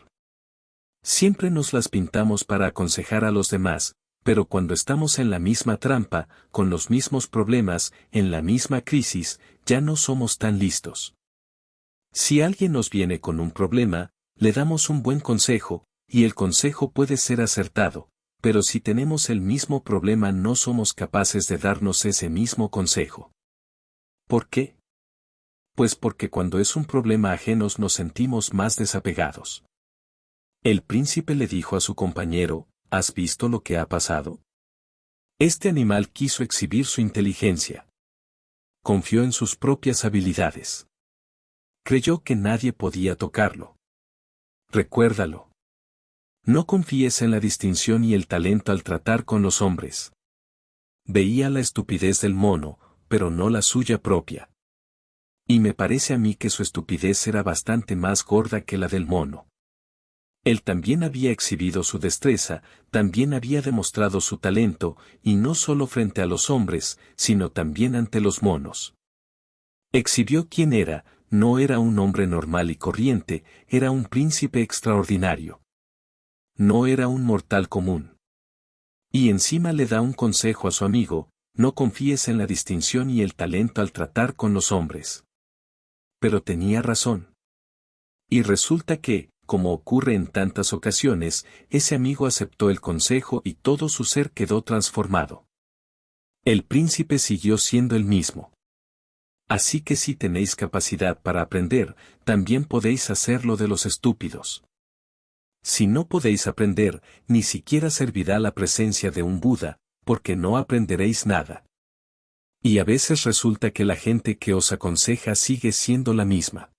Siempre nos las pintamos para aconsejar a los demás, pero cuando estamos en la misma trampa, con los mismos problemas, en la misma crisis, ya no somos tan listos. Si alguien nos viene con un problema, le damos un buen consejo, y el consejo puede ser acertado, pero si tenemos el mismo problema no somos capaces de darnos ese mismo consejo. ¿Por qué? Pues porque cuando es un problema ajeno nos sentimos más desapegados. El príncipe le dijo a su compañero, ¿has visto lo que ha pasado? Este animal quiso exhibir su inteligencia. Confió en sus propias habilidades. Creyó que nadie podía tocarlo. Recuérdalo. No confíes en la distinción y el talento al tratar con los hombres. Veía la estupidez del mono, pero no la suya propia. Y me parece a mí que su estupidez era bastante más gorda que la del mono. Él también había exhibido su destreza, también había demostrado su talento, y no solo frente a los hombres, sino también ante los monos. Exhibió quién era, no era un hombre normal y corriente, era un príncipe extraordinario. No era un mortal común. Y encima le da un consejo a su amigo, no confíes en la distinción y el talento al tratar con los hombres. Pero tenía razón. Y resulta que, como ocurre en tantas ocasiones, ese amigo aceptó el consejo y todo su ser quedó transformado. El príncipe siguió siendo el mismo. Así que si tenéis capacidad para aprender, también podéis hacerlo de los estúpidos. Si no podéis aprender, ni siquiera servirá la presencia de un Buda, porque no aprenderéis nada. Y a veces resulta que la gente que os aconseja sigue siendo la misma.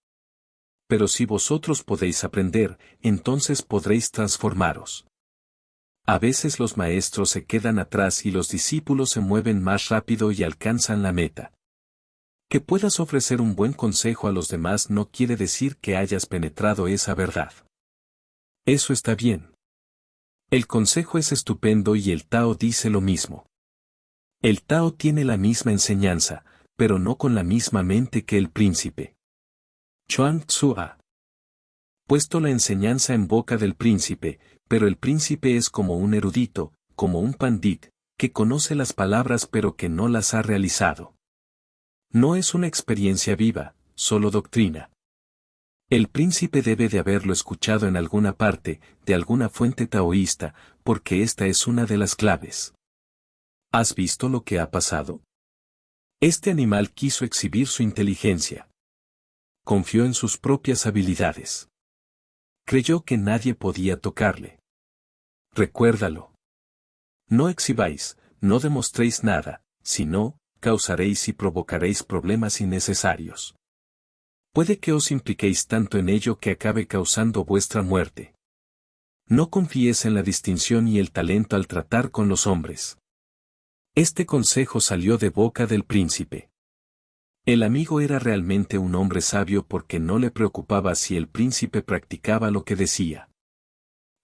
Pero si vosotros podéis aprender, entonces podréis transformaros. A veces los maestros se quedan atrás y los discípulos se mueven más rápido y alcanzan la meta. Que puedas ofrecer un buen consejo a los demás no quiere decir que hayas penetrado esa verdad. Eso está bien. El consejo es estupendo y el Tao dice lo mismo. El Tao tiene la misma enseñanza, pero no con la misma mente que el príncipe. Chuang Tzu ha puesto la enseñanza en boca del príncipe, pero el príncipe es como un erudito, como un pandit, que conoce las palabras pero que no las ha realizado. No es una experiencia viva, solo doctrina. El príncipe debe de haberlo escuchado en alguna parte, de alguna fuente taoísta, porque esta es una de las claves. ¿Has visto lo que ha pasado? Este animal quiso exhibir su inteligencia. Confió en sus propias habilidades. Creyó que nadie podía tocarle. Recuérdalo. No exhibáis, no demostréis nada, sino, causaréis y provocaréis problemas innecesarios. Puede que os impliquéis tanto en ello que acabe causando vuestra muerte. No confíes en la distinción y el talento al tratar con los hombres. Este consejo salió de boca del príncipe. El amigo era realmente un hombre sabio porque no le preocupaba si el príncipe practicaba lo que decía.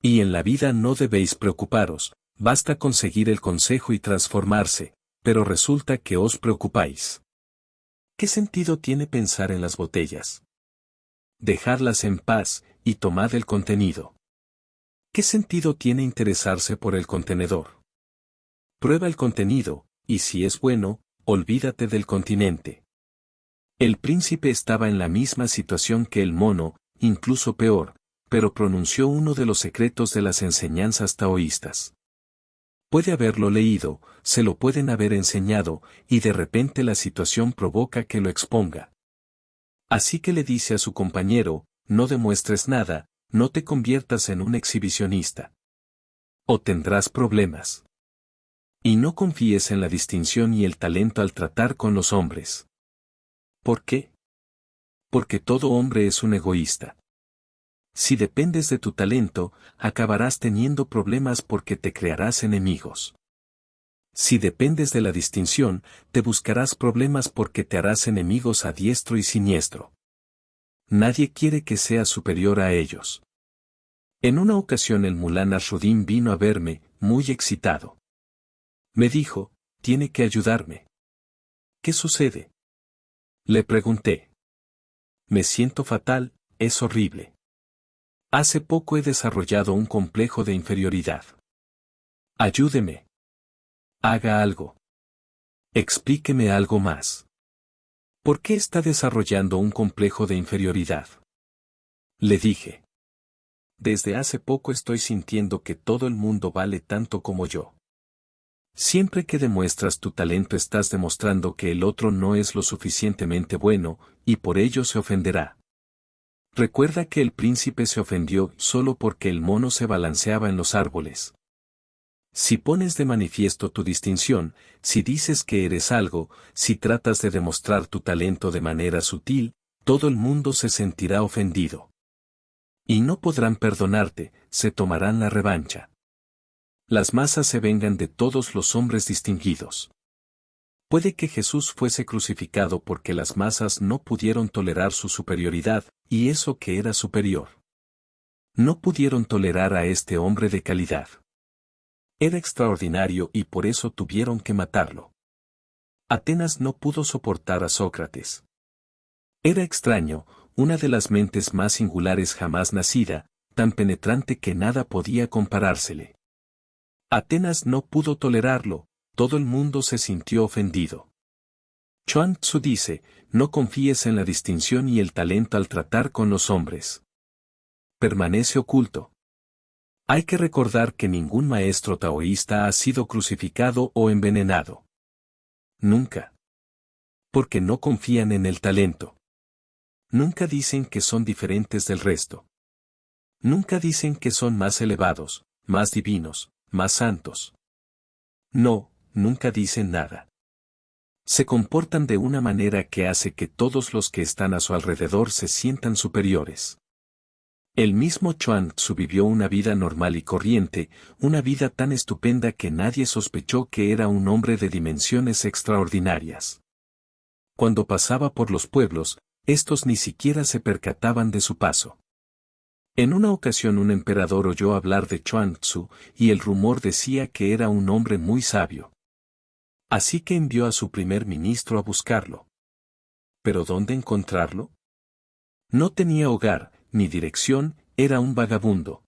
Y en la vida no debéis preocuparos, basta conseguir el consejo y transformarse, pero resulta que os preocupáis. ¿Qué sentido tiene pensar en las botellas? Dejadlas en paz, y tomad el contenido. ¿Qué sentido tiene interesarse por el contenedor? Prueba el contenido, y si es bueno, olvídate del continente. El príncipe estaba en la misma situación que el mono, incluso peor, pero pronunció uno de los secretos de las enseñanzas taoístas. Puede haberlo leído, se lo pueden haber enseñado, y de repente la situación provoca que lo exponga. Así que le dice a su compañero, no demuestres nada, no te conviertas en un exhibicionista. O tendrás problemas. Y no confíes en la distinción y el talento al tratar con los hombres. ¿Por qué? Porque todo hombre es un egoísta. Si dependes de tu talento, acabarás teniendo problemas porque te crearás enemigos. Si dependes de la distinción, te buscarás problemas porque te harás enemigos a diestro y siniestro. Nadie quiere que seas superior a ellos. En una ocasión el mulán Nasruddin vino a verme, muy excitado. Me dijo, tiene que ayudarme. ¿Qué sucede? Le pregunté. Me siento fatal, es horrible. Hace poco he desarrollado un complejo de inferioridad. Ayúdeme. Haga algo. Explíqueme algo más. ¿Por qué está desarrollando un complejo de inferioridad? Le dije. Desde hace poco estoy sintiendo que todo el mundo vale tanto como yo. Siempre que demuestras tu talento estás demostrando que el otro no es lo suficientemente bueno, y por ello se ofenderá. Recuerda que el príncipe se ofendió solo porque el mono se balanceaba en los árboles. Si pones de manifiesto tu distinción, si dices que eres algo, si tratas de demostrar tu talento de manera sutil, todo el mundo se sentirá ofendido. Y no podrán perdonarte, se tomarán la revancha. Las masas se vengan de todos los hombres distinguidos. Puede que Jesús fuese crucificado porque las masas no pudieron tolerar su superioridad, y eso que era superior. No pudieron tolerar a este hombre de calidad. Era extraordinario y por eso tuvieron que matarlo. Atenas no pudo soportar a Sócrates. Era extraño, una de las mentes más singulares jamás nacida, tan penetrante que nada podía comparársele. Atenas no pudo tolerarlo, todo el mundo se sintió ofendido. Chuang Tzu dice, no confíes en la distinción y el talento al tratar con los hombres. Permanece oculto. Hay que recordar que ningún maestro taoísta ha sido crucificado o envenenado. Nunca. Porque no confían en el talento. Nunca dicen que son diferentes del resto. Nunca dicen que son más elevados, más divinos, más santos. No, nunca dicen nada. Se comportan de una manera que hace que todos los que están a su alrededor se sientan superiores. El mismo Chuang Tzu vivió una vida normal y corriente, una vida tan estupenda que nadie sospechó que era un hombre de dimensiones extraordinarias. Cuando pasaba por los pueblos, estos ni siquiera se percataban de su paso. En una ocasión un emperador oyó hablar de Chuang Tzu, y el rumor decía que era un hombre muy sabio. Así que envió a su primer ministro a buscarlo. ¿Pero dónde encontrarlo? No tenía hogar, ni dirección, era un vagabundo.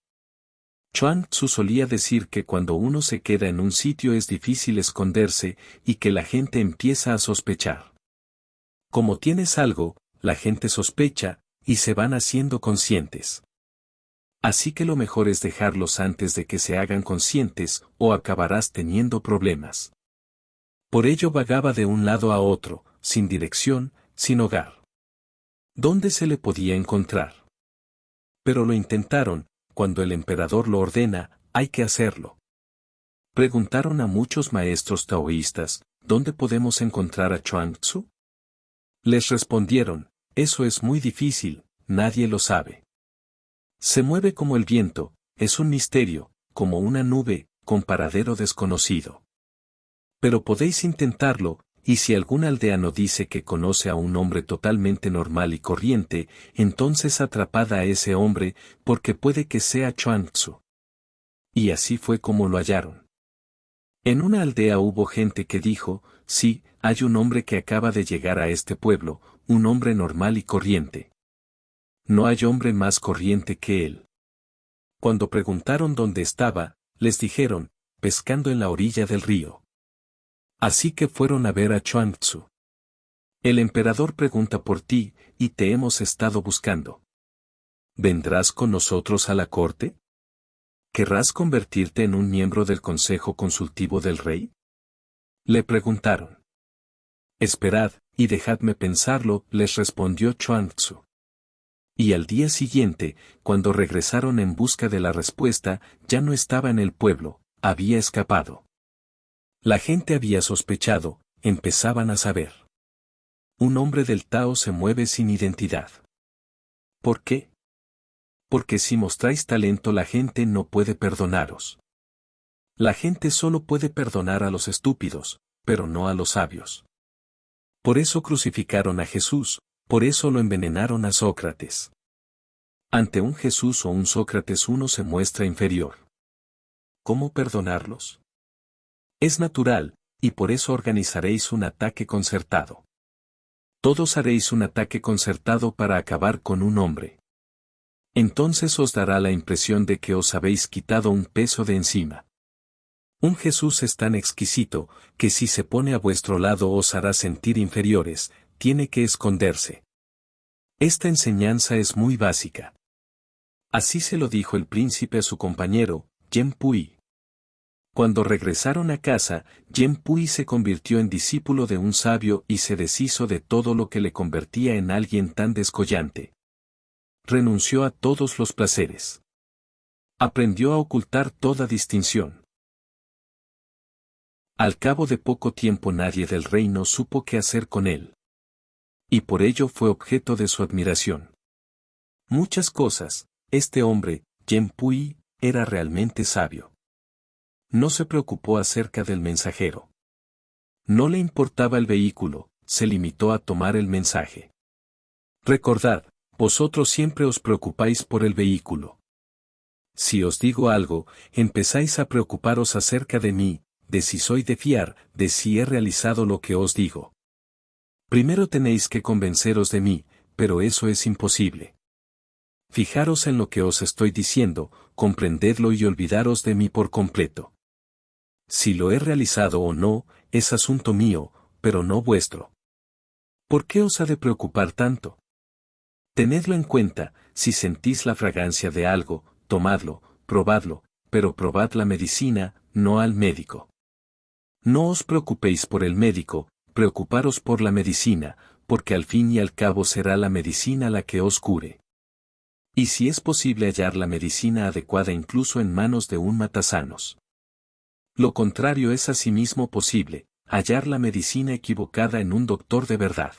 Chuang Tzu solía decir que cuando uno se queda en un sitio es difícil esconderse, y que la gente empieza a sospechar. Como tienes algo, la gente sospecha, y se van haciendo conscientes. Así que lo mejor es dejarlos antes de que se hagan conscientes, o acabarás teniendo problemas. Por ello vagaba de un lado a otro, sin dirección, sin hogar. ¿Dónde se le podía encontrar? Pero lo intentaron, cuando el emperador lo ordena, hay que hacerlo. Preguntaron a muchos maestros taoístas, ¿dónde podemos encontrar a Chuang Tzu? Les respondieron, eso es muy difícil, nadie lo sabe. Se mueve como el viento, es un misterio, como una nube, con paradero desconocido. Pero podéis intentarlo, y si algún aldeano dice que conoce a un hombre totalmente normal y corriente, entonces atrapad a ese hombre, porque puede que sea Chuang Tzu. Y así fue como lo hallaron. En una aldea hubo gente que dijo, sí, hay un hombre que acaba de llegar a este pueblo, un hombre normal y corriente. No hay hombre más corriente que él. Cuando preguntaron dónde estaba, les dijeron, pescando en la orilla del río. Así que fueron a ver a Chuang Tzu. El emperador pregunta por ti, y te hemos estado buscando. ¿Vendrás con nosotros a la corte? ¿Querrás convertirte en un miembro del consejo consultivo del rey? Le preguntaron. Esperad, y dejadme pensarlo, les respondió Chuang Tzu. Y al día siguiente, cuando regresaron en busca de la respuesta, ya no estaba en el pueblo, había escapado. La gente había sospechado, empezaban a saber. Un hombre del Tao se mueve sin identidad. ¿Por qué? Porque si mostráis talento la gente no puede perdonaros. La gente solo puede perdonar a los estúpidos, pero no a los sabios. Por eso crucificaron a Jesús, por eso lo envenenaron a Sócrates. Ante un Jesús o un Sócrates uno se muestra inferior. ¿Cómo perdonarlos? Es natural, y por eso organizaréis un ataque concertado. Todos haréis un ataque concertado para acabar con un hombre. Entonces os dará la impresión de que os habéis quitado un peso de encima. Un Jesús es tan exquisito, que si se pone a vuestro lado os hará sentir inferiores, tiene que esconderse. Esta enseñanza es muy básica. Así se lo dijo el príncipe a su compañero, Yen Pui. Cuando regresaron a casa, Yen Pui se convirtió en discípulo de un sabio y se deshizo de todo lo que le convertía en alguien tan descollante. Renunció a todos los placeres. Aprendió a ocultar toda distinción. Al cabo de poco tiempo nadie del reino supo qué hacer con él. Y por ello fue objeto de su admiración. Muchas cosas, este hombre, Yen Pui, era realmente sabio. No se preocupó acerca del mensajero. No le importaba el vehículo, se limitó a tomar el mensaje. Recordad, vosotros siempre os preocupáis por el vehículo. Si os digo algo, empezáis a preocuparos acerca de mí, de si soy de fiar, de si he realizado lo que os digo. Primero tenéis que convenceros de mí, pero eso es imposible. Fijaros en lo que os estoy diciendo, comprendedlo y olvidaros de mí por completo. Si lo he realizado o no, es asunto mío, pero no vuestro. ¿Por qué os ha de preocupar tanto? Tenedlo en cuenta, si sentís la fragancia de algo, tomadlo, probadlo, pero probad la medicina, no al médico. No os preocupéis por el médico, preocuparos por la medicina, porque al fin y al cabo será la medicina la que os cure. Y si es posible hallar la medicina adecuada incluso en manos de un matasanos. Lo contrario es asimismo posible, hallar la medicina equivocada en un doctor de verdad.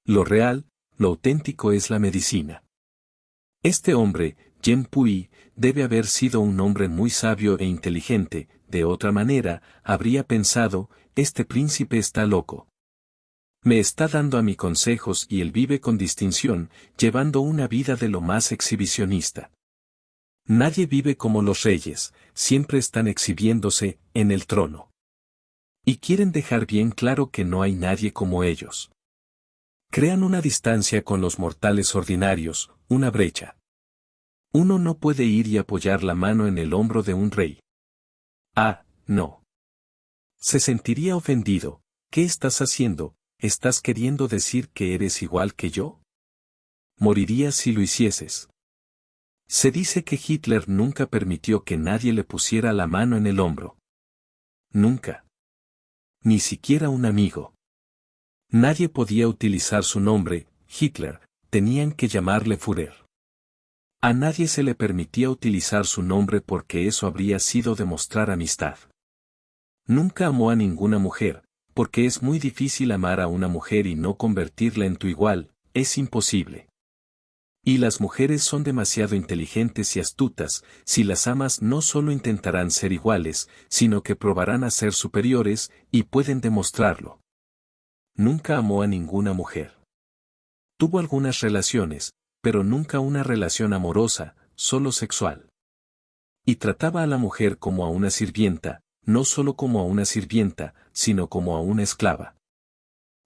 Lo real, lo auténtico es la medicina. Este hombre, Yen Pui, debe haber sido un hombre muy sabio e inteligente, de otra manera, habría pensado, este príncipe está loco. Me está dando a mí consejos y él vive con distinción, llevando una vida de lo más exhibicionista. Nadie vive como los reyes, siempre están exhibiéndose, en el trono. Y quieren dejar bien claro que no hay nadie como ellos. Crean una distancia con los mortales ordinarios, una brecha. Uno no puede ir y apoyar la mano en el hombro de un rey. Ah, no. Se sentiría ofendido. ¿Qué estás haciendo? ¿Estás queriendo decir que eres igual que yo? Morirías si lo hicieses. Se dice que Hitler nunca permitió que nadie le pusiera la mano en el hombro. Nunca. Ni siquiera un amigo. Nadie podía utilizar su nombre, Hitler, tenían que llamarle Führer. A nadie se le permitía utilizar su nombre porque eso habría sido demostrar amistad. Nunca amó a ninguna mujer, porque es muy difícil amar a una mujer y no convertirla en tu igual, es imposible. Y las mujeres son demasiado inteligentes y astutas, si las amas no solo intentarán ser iguales, sino que probarán a ser superiores, y pueden demostrarlo. Nunca amó a ninguna mujer. Tuvo algunas relaciones, pero nunca una relación amorosa, solo sexual. Y trataba a la mujer como a una sirvienta, no solo como a una sirvienta, sino como a una esclava.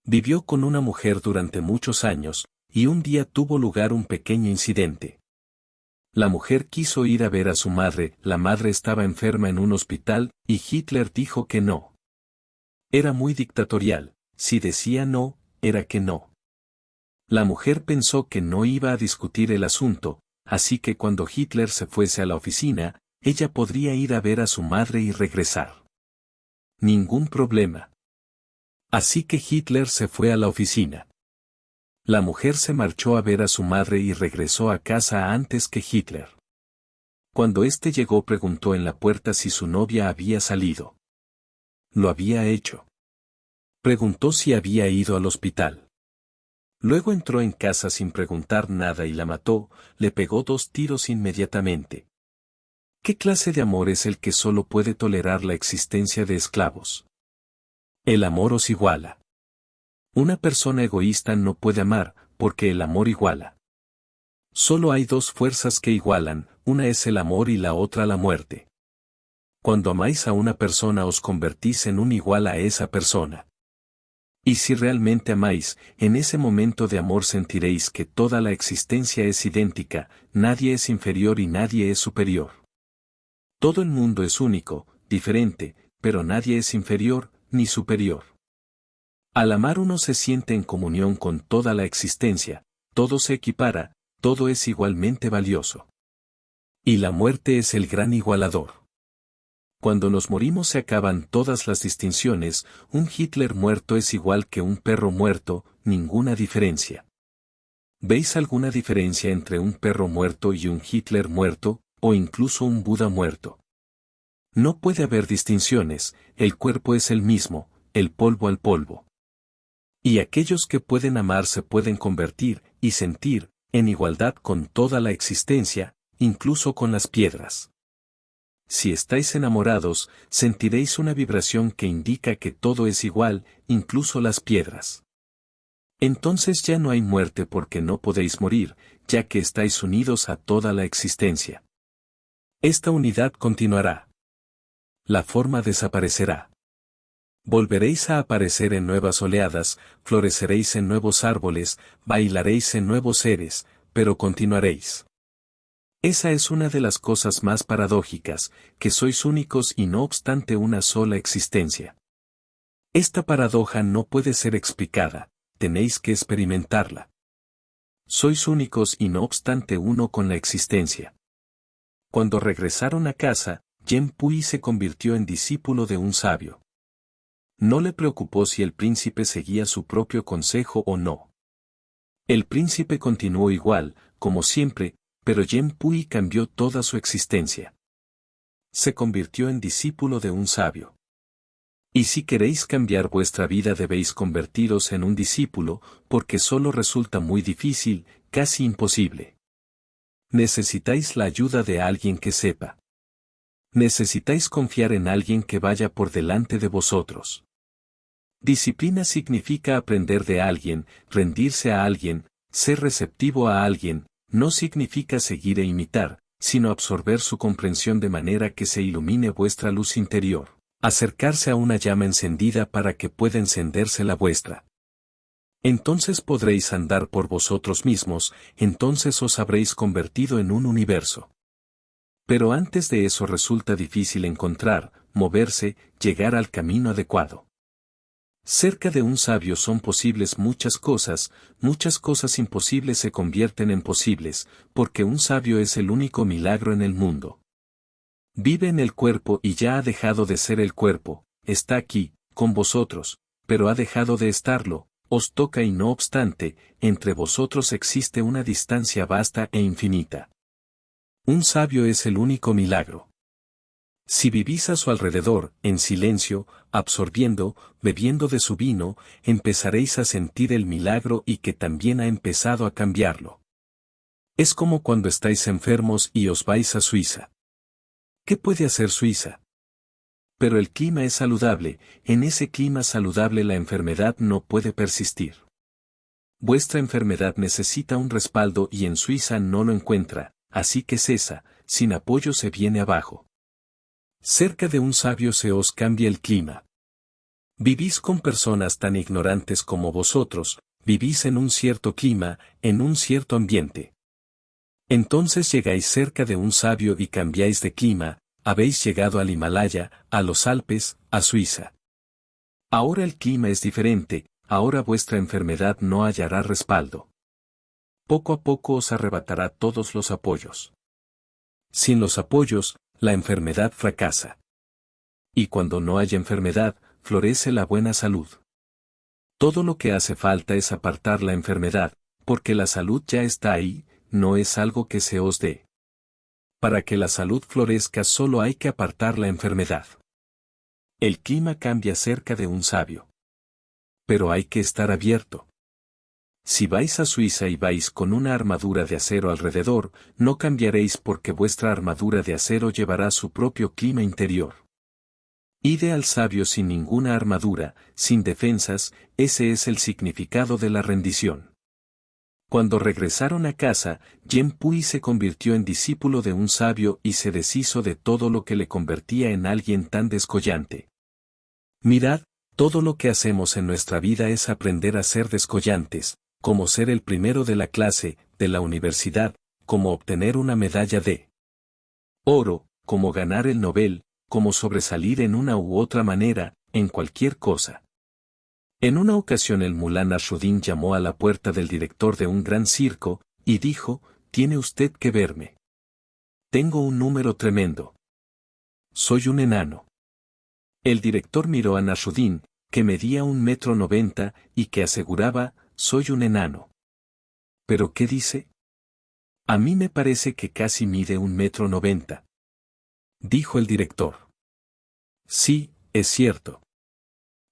Vivió con una mujer durante muchos años, y un día tuvo lugar un pequeño incidente. La mujer quiso ir a ver a su madre, la madre estaba enferma en un hospital, y Hitler dijo que no. Era muy dictatorial, si decía no, era que no. La mujer pensó que no iba a discutir el asunto, así que cuando Hitler se fuese a la oficina, ella podría ir a ver a su madre y regresar. Ningún problema. Así que Hitler se fue a la oficina. La mujer se marchó a ver a su madre y regresó a casa antes que Hitler. Cuando éste llegó preguntó en la puerta si su novia había salido. Lo había hecho. Preguntó si había ido al hospital. Luego entró en casa sin preguntar nada y la mató, le pegó 2 tiros inmediatamente. ¿Qué clase de amor es el que solo puede tolerar la existencia de esclavos? El amor os iguala. Una persona egoísta no puede amar, porque el amor iguala. Solo hay 2 fuerzas que igualan, una es el amor y la otra la muerte. Cuando amáis a una persona os convertís en un igual a esa persona. Y si realmente amáis, en ese momento de amor sentiréis que toda la existencia es idéntica, nadie es inferior y nadie es superior. Todo el mundo es único, diferente, pero nadie es inferior, ni superior. Al amar uno se siente en comunión con toda la existencia, todo se equipara, todo es igualmente valioso. Y la muerte es el gran igualador. Cuando nos morimos se acaban todas las distinciones, un Hitler muerto es igual que un perro muerto, ninguna diferencia. ¿Veis alguna diferencia entre un perro muerto y un Hitler muerto, o incluso un Buda muerto? No puede haber distinciones, el cuerpo es el mismo, el polvo al polvo. Y aquellos que pueden amar se pueden convertir, y sentir, en igualdad con toda la existencia, incluso con las piedras. Si estáis enamorados, sentiréis una vibración que indica que todo es igual, incluso las piedras. Entonces ya no hay muerte porque no podéis morir, ya que estáis unidos a toda la existencia. Esta unidad continuará. La forma desaparecerá. Volveréis a aparecer en nuevas oleadas, floreceréis en nuevos árboles, bailaréis en nuevos seres, pero continuaréis. Esa es una de las cosas más paradójicas, que sois únicos y no obstante una sola existencia. Esta paradoja no puede ser explicada, tenéis que experimentarla. Sois únicos y no obstante uno con la existencia. Cuando regresaron a casa, Yen Pui se convirtió en discípulo de un sabio. No le preocupó si el príncipe seguía su propio consejo o no. El príncipe continuó igual, como siempre, pero Yen Pui cambió toda su existencia. Se convirtió en discípulo de un sabio. Y si queréis cambiar vuestra vida debéis convertiros en un discípulo, porque solo resulta muy difícil, casi imposible. Necesitáis la ayuda de alguien que sepa. Necesitáis confiar en alguien que vaya por delante de vosotros. Disciplina significa aprender de alguien, rendirse a alguien, ser receptivo a alguien, no significa seguir e imitar, sino absorber su comprensión de manera que se ilumine vuestra luz interior, acercarse a una llama encendida para que pueda encenderse la vuestra. Entonces podréis andar por vosotros mismos, entonces os habréis convertido en un universo. Pero antes de eso resulta difícil encontrar, moverse, llegar al camino adecuado. Cerca de un sabio son posibles muchas cosas imposibles se convierten en posibles, porque un sabio es el único milagro en el mundo. Vive en el cuerpo y ya ha dejado de ser el cuerpo, está aquí, con vosotros, pero ha dejado de estarlo, os toca y no obstante, entre vosotros existe una distancia vasta e infinita. Un sabio es el único milagro. Si vivís a su alrededor, en silencio, absorbiendo, bebiendo de su vino, empezaréis a sentir el milagro y que también ha empezado a cambiarlo. Es como cuando estáis enfermos y os vais a Suiza. ¿Qué puede hacer Suiza? Pero el clima es saludable, en ese clima saludable la enfermedad no puede persistir. Vuestra enfermedad necesita un respaldo y en Suiza no lo encuentra, así que cesa, sin apoyo se viene abajo. Cerca de un sabio se os cambia el clima. Vivís con personas tan ignorantes como vosotros, vivís en un cierto clima, en un cierto ambiente. Entonces llegáis cerca de un sabio y cambiáis de clima, habéis llegado al Himalaya, a los Alpes, a Suiza. Ahora el clima es diferente, ahora vuestra enfermedad no hallará respaldo. Poco a poco os arrebatará todos los apoyos. Sin los apoyos, la enfermedad fracasa. Y cuando no hay enfermedad, florece la buena salud. Todo lo que hace falta es apartar la enfermedad, porque la salud ya está ahí, no es algo que se os dé. Para que la salud florezca solo hay que apartar la enfermedad. El clima cambia cerca de un sabio. Pero hay que estar abierto. Si vais a Suiza y vais con una armadura de acero alrededor, no cambiaréis porque vuestra armadura de acero llevará su propio clima interior. Ide al sabio sin ninguna armadura, sin defensas, ese es el significado de la rendición. Cuando regresaron a casa, Yen Pui se convirtió en discípulo de un sabio y se deshizo de todo lo que le convertía en alguien tan descollante. Mirad, todo lo que hacemos en nuestra vida es aprender a ser descollantes, como ser el primero de la clase, de la universidad, como obtener una medalla de oro, como ganar el Nobel, como sobresalir en una u otra manera, en cualquier cosa. En una ocasión el mulá Nasruddin llamó a la puerta del director de un gran circo, y dijo, «Tiene usted que verme. Tengo un número tremendo. Soy un enano». El director miró a Nasruddin, que medía 1,90 m, y que aseguraba, «Soy un enano». ¿Pero qué dice? A mí me parece que casi mide 1,90 m. Dijo el director. Sí, es cierto.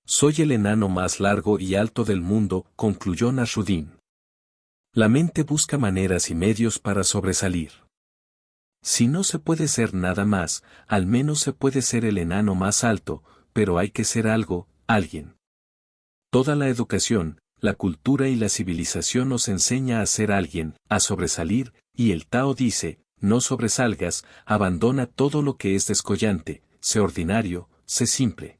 Soy el enano más largo y alto del mundo, concluyó Nasruddin. La mente busca maneras y medios para sobresalir. Si no se puede ser nada más, al menos se puede ser el enano más alto, pero hay que ser algo, alguien. Toda la educación, la cultura y la civilización nos enseña a ser alguien, a sobresalir, y el Tao dice, no sobresalgas, abandona todo lo que es descollante, sé ordinario, sé simple.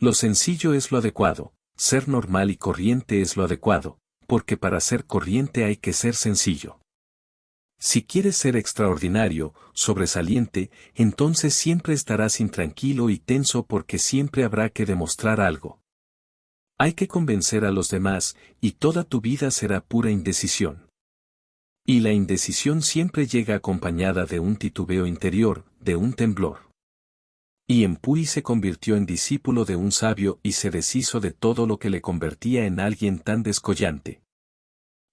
Lo sencillo es lo adecuado, ser normal y corriente es lo adecuado, porque para ser corriente hay que ser sencillo. Si quieres ser extraordinario, sobresaliente, entonces siempre estarás intranquilo y tenso porque siempre habrá que demostrar algo. Hay que convencer a los demás, y toda tu vida será pura indecisión. Y la indecisión siempre llega acompañada de un titubeo interior, de un temblor. Y Pui se convirtió en discípulo de un sabio y se deshizo de todo lo que le convertía en alguien tan descollante.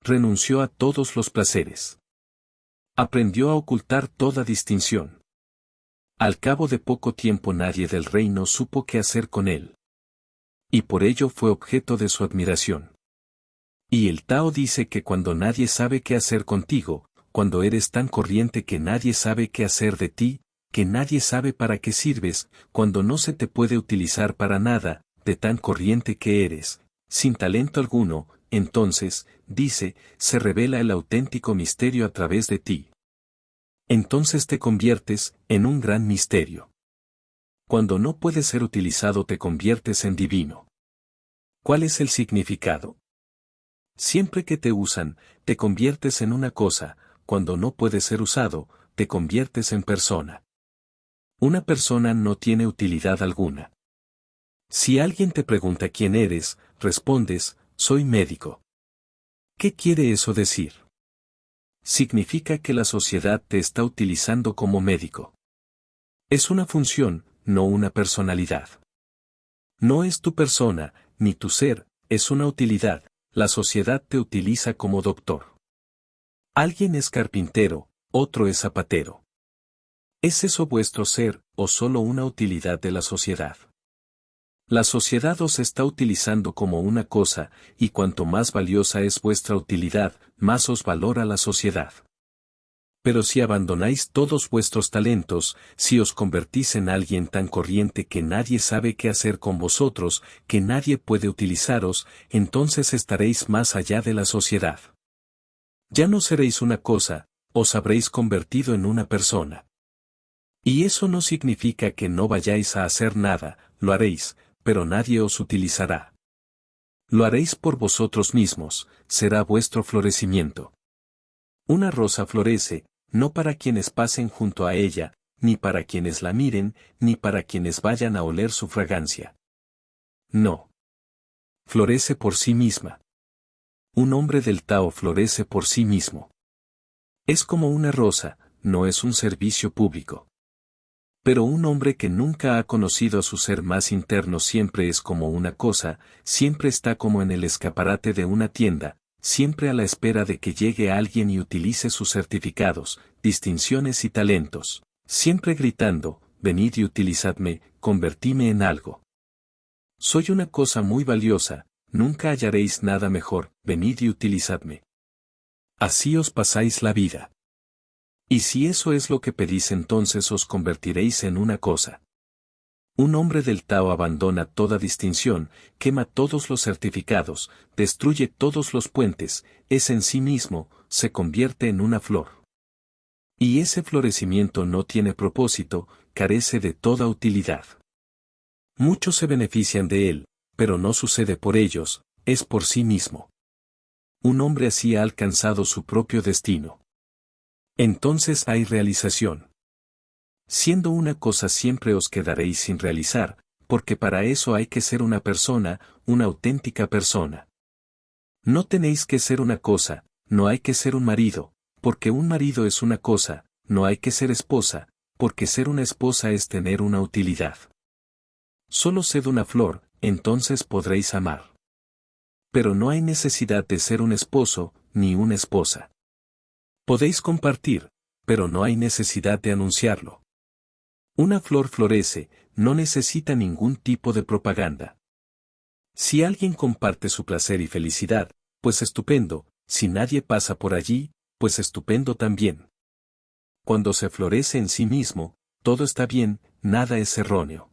Renunció a todos los placeres. Aprendió a ocultar toda distinción. Al cabo de poco tiempo nadie del reino supo qué hacer con él. Y por ello fue objeto de su admiración. Y el Tao dice que cuando nadie sabe qué hacer contigo, cuando eres tan corriente que nadie sabe qué hacer de ti, que nadie sabe para qué sirves, cuando no se te puede utilizar para nada, de tan corriente que eres, sin talento alguno, entonces, dice, se revela el auténtico misterio a través de ti. Entonces te conviertes en un gran misterio. Cuando no puedes ser utilizado te conviertes en divino. ¿Cuál es el significado? Siempre que te usan, te conviertes en una cosa, cuando no puedes ser usado, te conviertes en persona. Una persona no tiene utilidad alguna. Si alguien te pregunta quién eres, respondes, soy médico. ¿Qué quiere eso decir? Significa que la sociedad te está utilizando como médico. Es una función, no una personalidad. No es tu persona, ni tu ser, es una utilidad, la sociedad te utiliza como doctor. Alguien es carpintero, otro es zapatero. ¿Es eso vuestro ser, o solo una utilidad de la sociedad? La sociedad os está utilizando como una cosa, y cuanto más valiosa es vuestra utilidad, más os valora la sociedad. Pero si abandonáis todos vuestros talentos, si os convertís en alguien tan corriente que nadie sabe qué hacer con vosotros, que nadie puede utilizaros, entonces estaréis más allá de la sociedad. Ya no seréis una cosa, os habréis convertido en una persona. Y eso no significa que no vayáis a hacer nada, lo haréis, pero nadie os utilizará. Lo haréis por vosotros mismos, será vuestro florecimiento. Una rosa florece, no para quienes pasen junto a ella, ni para quienes la miren, ni para quienes vayan a oler su fragancia. No. Florece por sí misma. Un hombre del Tao florece por sí mismo. Es como una rosa, no es un servicio público. Pero un hombre que nunca ha conocido a su ser más interno siempre es como una cosa, siempre está como en el escaparate de una tienda, siempre a la espera de que llegue alguien y utilice sus certificados, distinciones y talentos, siempre gritando, venid y utilizadme, convertíme en algo. Soy una cosa muy valiosa, nunca hallaréis nada mejor, venid y utilizadme. Así os pasáis la vida. Y si eso es lo que pedís, entonces os convertiréis en una cosa. Un hombre del Tao abandona toda distinción, quema todos los certificados, destruye todos los puentes, es en sí mismo, se convierte en una flor. Y ese florecimiento no tiene propósito, carece de toda utilidad. Muchos se benefician de él, pero no sucede por ellos, es por sí mismo. Un hombre así ha alcanzado su propio destino. Entonces hay realización. Siendo una cosa siempre os quedaréis sin realizar, porque para eso hay que ser una persona, una auténtica persona. No tenéis que ser una cosa, no hay que ser un marido, porque un marido es una cosa, no hay que ser esposa, porque ser una esposa es tener una utilidad. Solo sed una flor, entonces podréis amar. Pero no hay necesidad de ser un esposo, ni una esposa. Podéis compartir, pero no hay necesidad de anunciarlo. Una flor florece, no necesita ningún tipo de propaganda. Si alguien comparte su placer y felicidad, pues estupendo, si nadie pasa por allí, pues estupendo también. Cuando se florece en sí mismo, todo está bien, nada es erróneo.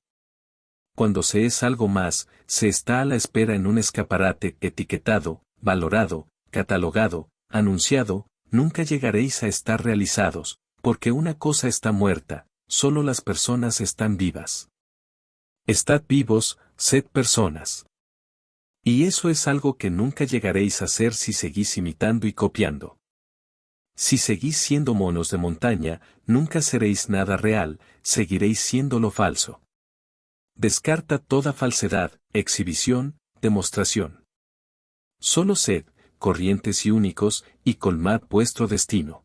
Cuando se es algo más, se está a la espera en un escaparate etiquetado, valorado, catalogado, anunciado, nunca llegaréis a estar realizados, porque una cosa está muerta, solo las personas están vivas. Estad vivos, sed personas. Y eso es algo que nunca llegaréis a ser si seguís imitando y copiando. Si seguís siendo monos de montaña, nunca seréis nada real, seguiréis siendo lo falso. Descarta toda falsedad, exhibición, demostración. Solo sed, corrientes y únicos, y colmad vuestro destino.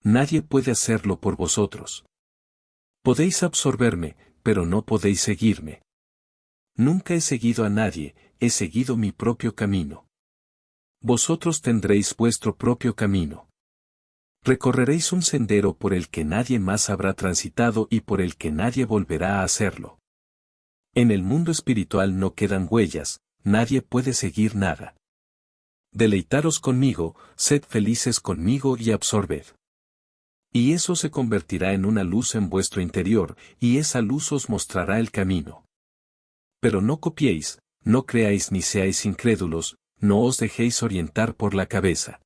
Nadie puede hacerlo por vosotros. Podéis absorberme, pero no podéis seguirme. Nunca he seguido a nadie, he seguido mi propio camino. Vosotros tendréis vuestro propio camino. Recorreréis un sendero por el que nadie más habrá transitado y por el que nadie volverá a hacerlo. En el mundo espiritual no quedan huellas, nadie puede seguir nada. Deleitaros conmigo, sed felices conmigo y absorbed. Y eso se convertirá en una luz en vuestro interior, y esa luz os mostrará el camino. Pero no copiéis, no creáis ni seáis incrédulos, no os dejéis orientar por la cabeza.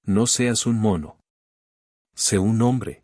No seas un mono. Sé un hombre.